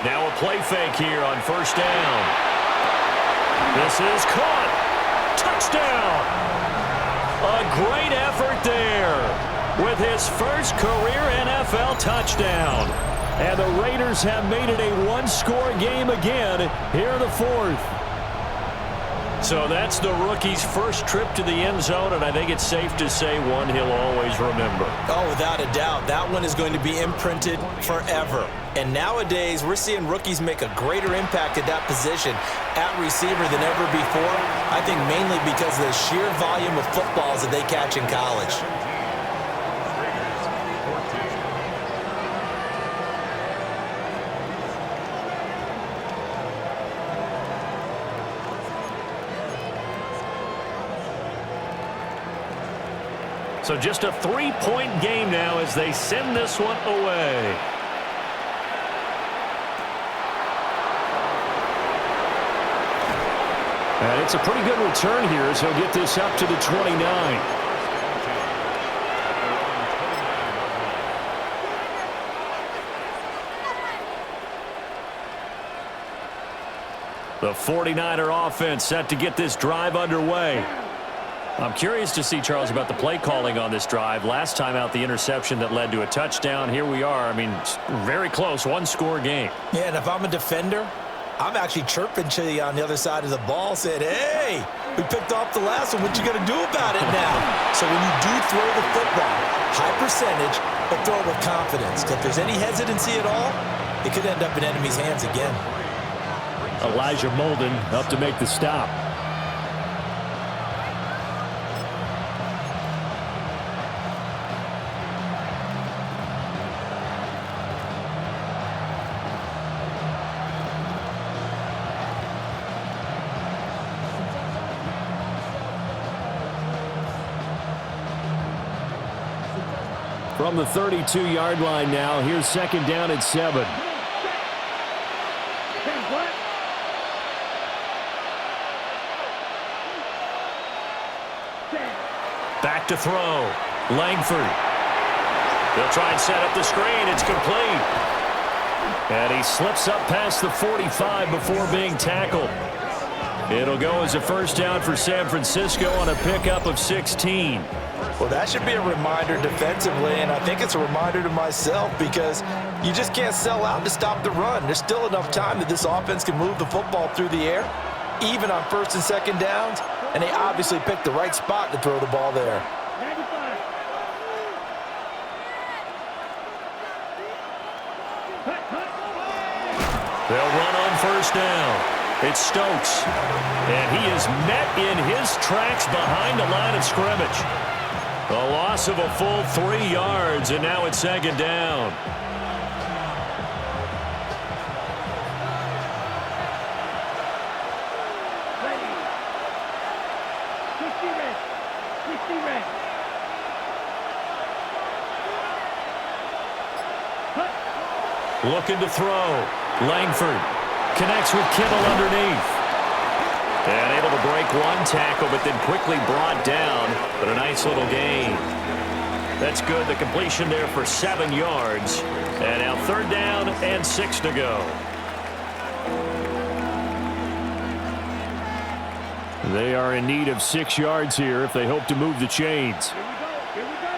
Now a play fake here on first down. This is caught. Touchdown. A great effort there with his first career NFL touchdown. And the Raiders have made it a one-score game again here in the fourth. So that's the rookie's first trip to the end zone, and I think it's safe to say one he'll always remember. Oh, without a doubt. That one is going to be imprinted forever. And nowadays, we're seeing rookies make a greater impact at that position at receiver than ever before. I think mainly because of the sheer volume of footballs that they catch in college. So just a 3-point game now as they send this one away. And it's a pretty good return here as he'll get this up to the 29. The 49er offense set to get this drive underway. I'm curious to see, Charles, about the play calling on this drive. Last time out, the interception that led to a touchdown. Here we are. I mean, very close, one-score game. Yeah, and if I'm a defender, I'm actually chirping to you on the other side of the ball, saying, hey, we picked off the last one. What you going to do about it now? So when you do throw the football, high percentage, but throw it with confidence. Because if there's any hesitancy at all, it could end up in enemy's hands again. Elijah Molden up to make the stop. From the 32-yard line now, here's second down at 7. Back to throw. Langford. They'll try and set up the screen. It's complete. And he slips up past the 45 before being tackled. It'll go as a first down for San Francisco on a pickup of 16. Well, that should be a reminder defensively, and I think it's a reminder to myself because you just can't sell out to stop the run. There's still enough time that this offense can move the football through the air, even on first and second downs, and they obviously picked the right spot to throw the ball there. 95. They'll run on first down. It's Stokes, and he is met in his tracks behind the line of scrimmage. A loss of a full 3 yards, and now it's second down. Ready. 60 red. 60 red. Looking to throw. Langford connects with Kittle underneath. And able to break one tackle, but then quickly brought down. But a nice little gain. That's good. The completion there for 7 yards. And now third down and 6 to go. They are in need of 6 yards here if they hope to move the chains. Here we go. Here we go.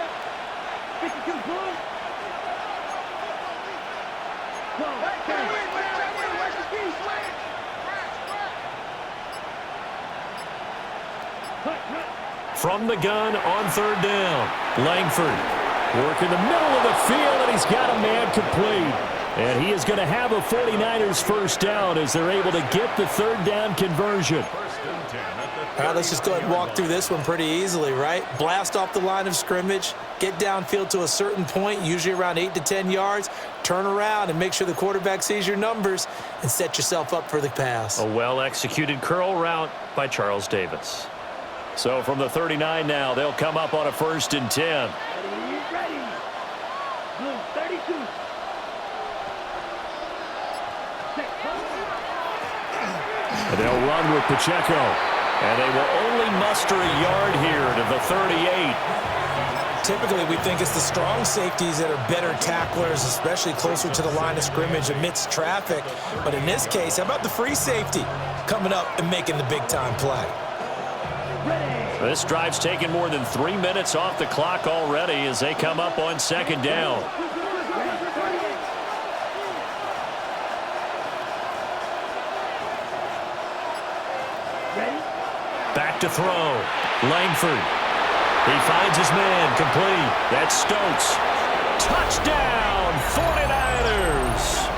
52 points. from the gun on third down. Langford working the middle of the field, and he's got a man complete. And he is going to have a 49ers first down as they're able to get the third down conversion. All right, let's just go ahead and walk through this one pretty easily, right? Blast off the line of scrimmage, get downfield to a certain point, usually around 8 to 10 yards, turn around and make sure the quarterback sees your numbers and set yourself up for the pass. A well-executed curl route by Charles Davis. So from the 39 now, they'll come up on a 1st and 10. Ready. Blue 32. They'll run with Pacheco. And they will only muster a yard here to the 38. Typically, we think it's the strong safeties that are better tacklers, especially closer to the line of scrimmage amidst traffic. But in this case, how about the free safety coming up and making the big-time play? This drive's taken more than 3 minutes off the clock already as they come up on 2nd down. Back to throw. Langford. He finds his man complete. That's Stokes. Touchdown, 49ers.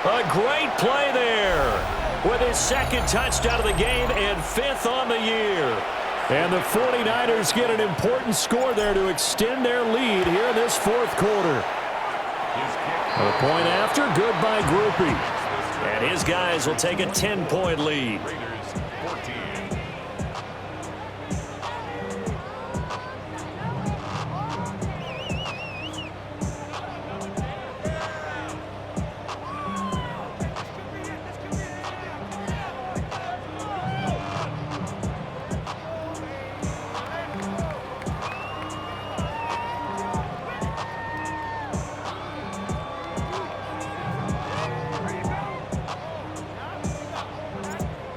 A great play there with his 2nd touchdown of the game and 5th on the year. And the 49ers get an important score there to extend their lead here in this 4th quarter. A point after, good by Groupie. And his guys will take a 10-point lead.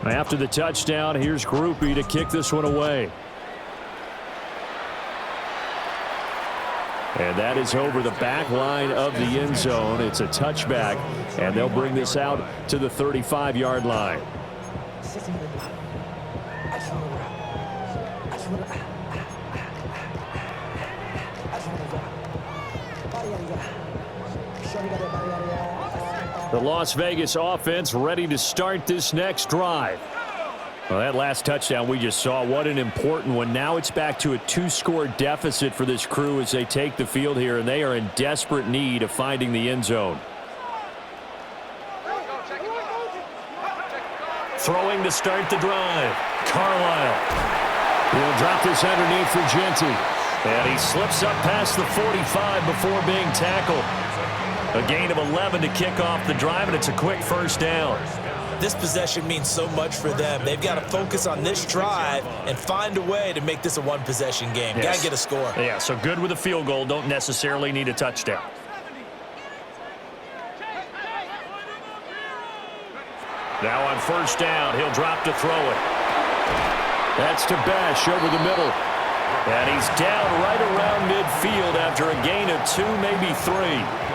After the touchdown, here's Groupie to kick this one away. And that is over the back line of the end zone. It's a touchback, and they'll bring this out to the 35-yard line. The Las Vegas offense ready to start this next drive. Well, that last touchdown we just saw, what an important one. Now it's back to a 2-score deficit for this crew as they take the field here, and they are in desperate need of finding the end zone. Throwing to start the drive. Carlisle. He'll drop this underneath for Genty. And he slips up past the 45 before being tackled. A gain of 11 to kick off the drive, and it's a quick first down. This possession means so much for them. They've got to focus on this drive and find a way to make this a one-possession game. Yes. Got to get a score. Yeah, so good with a field goal. Don't necessarily need a touchdown. Now on first down, he'll drop to throw it. That's to Bash over the middle. And he's down right around midfield after a gain of 2, maybe 3.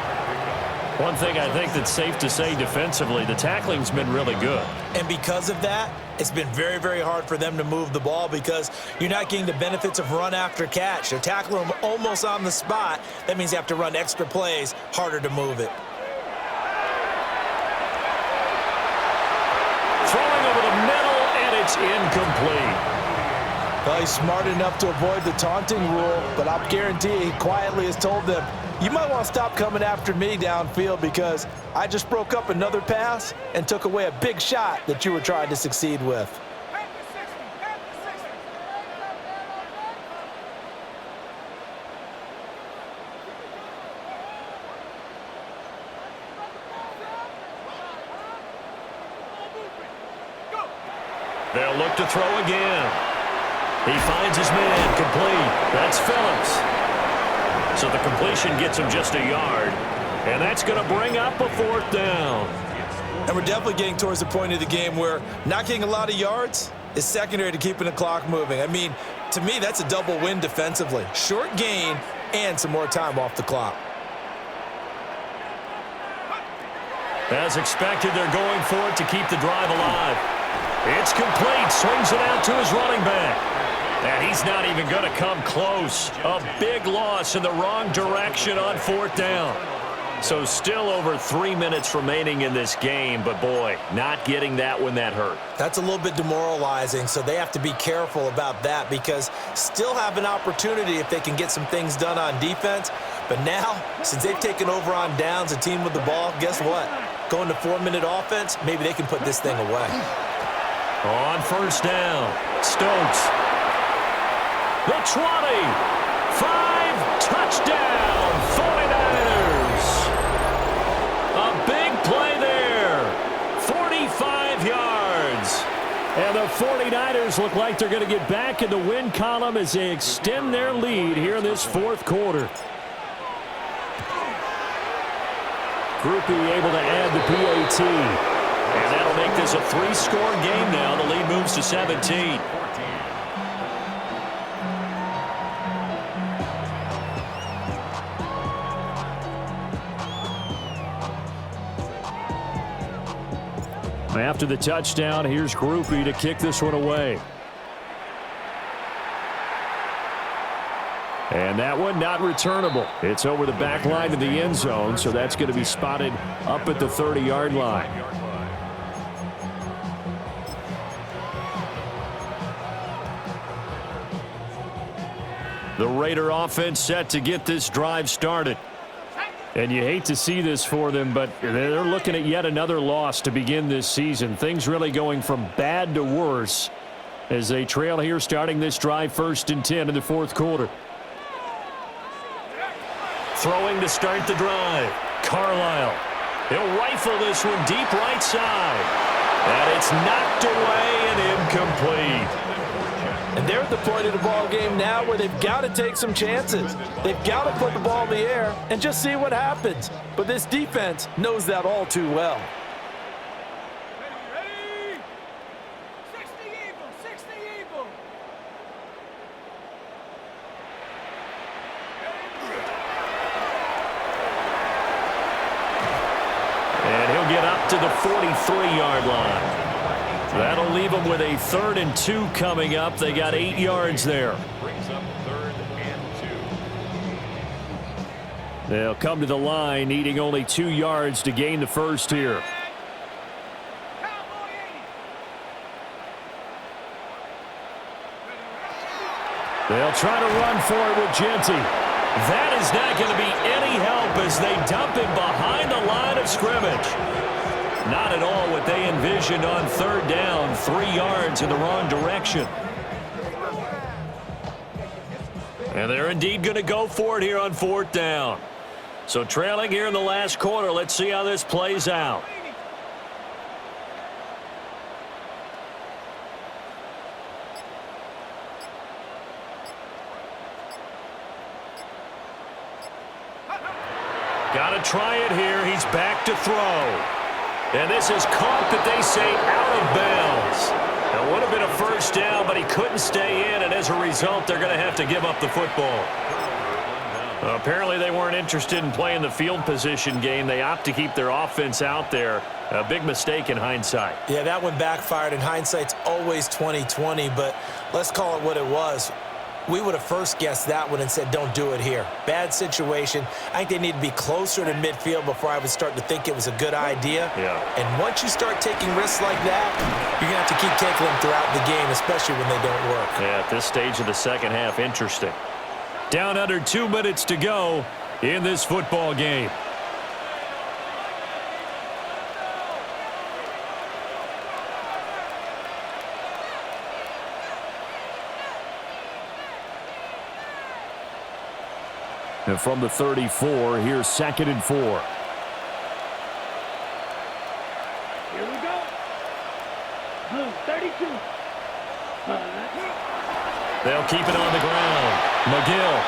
One thing I think that's safe to say defensively, the tackling's been really good. And because of that, it's been very, very hard for them to move the ball because you're not getting the benefits of run after catch. They're tackling them almost on the spot. That means you have to run extra plays, harder to move it. Throwing over the middle, and it's incomplete. Well, he's smart enough to avoid the taunting rule, but I'll guarantee he quietly has told them, you might want to stop coming after me downfield because I just broke up another pass and took away a big shot that you were trying to succeed with. They'll look to throw again. He finds his man complete. That's Phillips. So the completion gets him just a yard. And that's going to bring up a 4th down. And we're definitely getting towards the point of the game where not getting a lot of yards is secondary to keeping the clock moving. I mean, to me, that's a double win defensively. Short gain and some more time off the clock. As expected, they're going for it to keep the drive alive. It's complete. Swings it out to his running back. And he's not even going to come close. A big loss in the wrong direction on 4th down. So still over 3 minutes remaining in this game, but boy, not getting that when that hurt. That's a little bit demoralizing, so they have to be careful about that because still have an opportunity if they can get some things done on defense. But now, since they've taken over on downs, a team with the ball, guess what? Going to 4-minute offense, maybe they can put this thing away. On 1st down, Stokes. The 20. 5, touchdown, 49ers. A big play there. 45 yards. And the 49ers look like they're going to get back in the win column as they extend their lead here in this 4th quarter. Groupie able to add the PAT. And that'll make this a 3-score game now. The lead moves to 17. After the touchdown, here's Groupie to kick this one away. And that one not returnable. It's over the back line of the end zone, so that's going to be spotted up at the 30-yard line. The Raider offense set to get this drive started. And you hate to see this for them, but they're looking at yet another loss to begin this season. Things really going from bad to worse as they trail here starting this drive 1st and 10 in the 4th quarter. Throwing to start the drive. Carlisle. He'll rifle this one deep right side. And it's knocked away and incomplete. And they're at the point of the ball game now where they've got to take some chances. They've got to put the ball in the air and just see what happens. But this defense knows that all too well. Ready? 60 Eagle, 60 Eagle. And he'll get up to the 43-yard line. That'll leave them with a 3rd and 2 coming up. They got 8 yards there. Brings up 3rd and 2. They'll come to the line needing only 2 yards to gain the first here. They'll try to run for it with Genty. That is not going to be any help as they dump him behind the line of scrimmage. Not at all what they envisioned on 3rd down. 3 yards in the wrong direction. And they're indeed going to go for it here on 4th down. So trailing here in the last quarter. Let's see how this plays out. Got to try it here. He's back to throw. And this is caught that they say out of bounds. It would have been a 1st down, but he couldn't stay in, and as a result, they're going to have to give up the football. Apparently, they weren't interested in playing the field position game. They opt to keep their offense out there. A big mistake in hindsight. Yeah, that one backfired, and hindsight's always 20/20, but let's call it what it was. We would have first guessed that one and said, don't do it here. Bad situation. I think they need to be closer to midfield before I would start to think it was a good idea. Yeah. And once you start taking risks like that, you're going to have to keep taking them throughout the game, especially when they don't work. Yeah, at this stage of the second half, interesting. Down under 2 minutes to go in this football game. And from the 34, here's 2nd and 4. Here we go. 32. They'll keep it on the ground. McGill.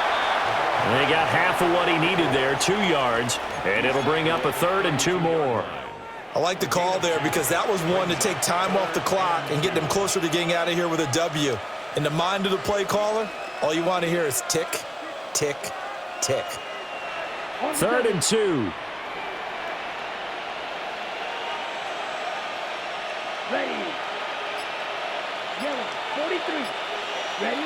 They got half of what he needed there, 2 yards, and it'll bring up a 3rd and 2 more. I like the call there because that was one to take time off the clock and get them closer to getting out of here with a W. In the mind of the play caller, all you want to hear is tick, tick, tick. 3rd and 2. Ready. Yellow, 43. Ready?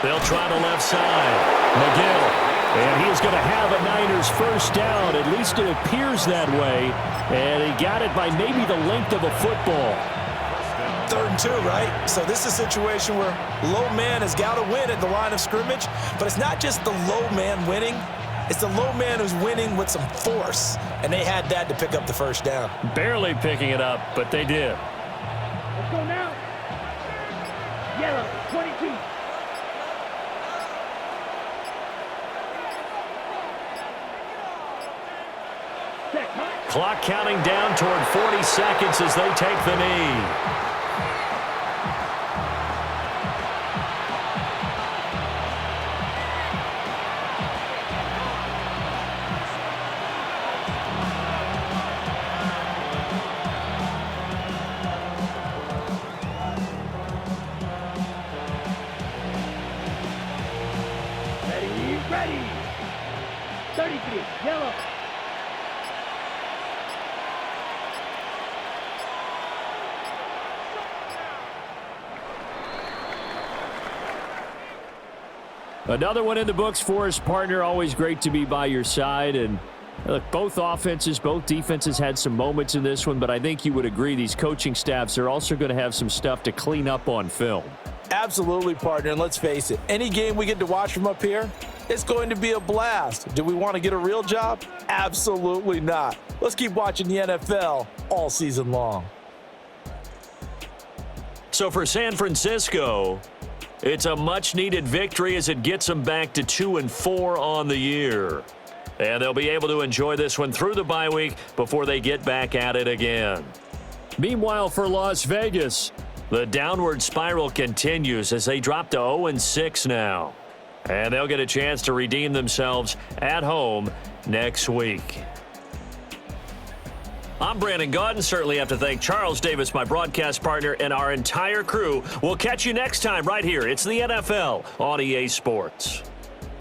They'll try the left side. McGill. And he's going to have a Niners first down. At least it appears that way. And he got it by maybe the length of a football. 3rd and 2, right? So this is a situation where low man has got to win at the line of scrimmage. But it's not just the low man winning. It's the low man who's winning with some force. And they had that to pick up the first down. Barely picking it up, but they did. Let's go now. Yellow, 22. Clock counting down toward 40 seconds as they take the knee. Ready. 33, yellow. Another one in the books for his partner. Always great to be by your side. And look, both offenses, both defenses had some moments in this one, but I think you would agree these coaching staffs are also going to have some stuff to clean up on film. Absolutely, partner. And let's face it, any game we get to watch from up here, it's going to be a blast. Do we want to get a real job? Absolutely not. Let's keep watching the NFL all season long. So for San Francisco, it's a much-needed victory as it gets them back to 2-4 on the year. And they'll be able to enjoy this one through the bye week before they get back at it again. Meanwhile, for Las Vegas, the downward spiral continues as they drop to 0-6 now. And they'll get a chance to redeem themselves at home next week. I'm Brandon Gaudin. Certainly have to thank Charles Davis, my broadcast partner, and our entire crew. We'll catch you next time right here. It's the NFL on EA Sports.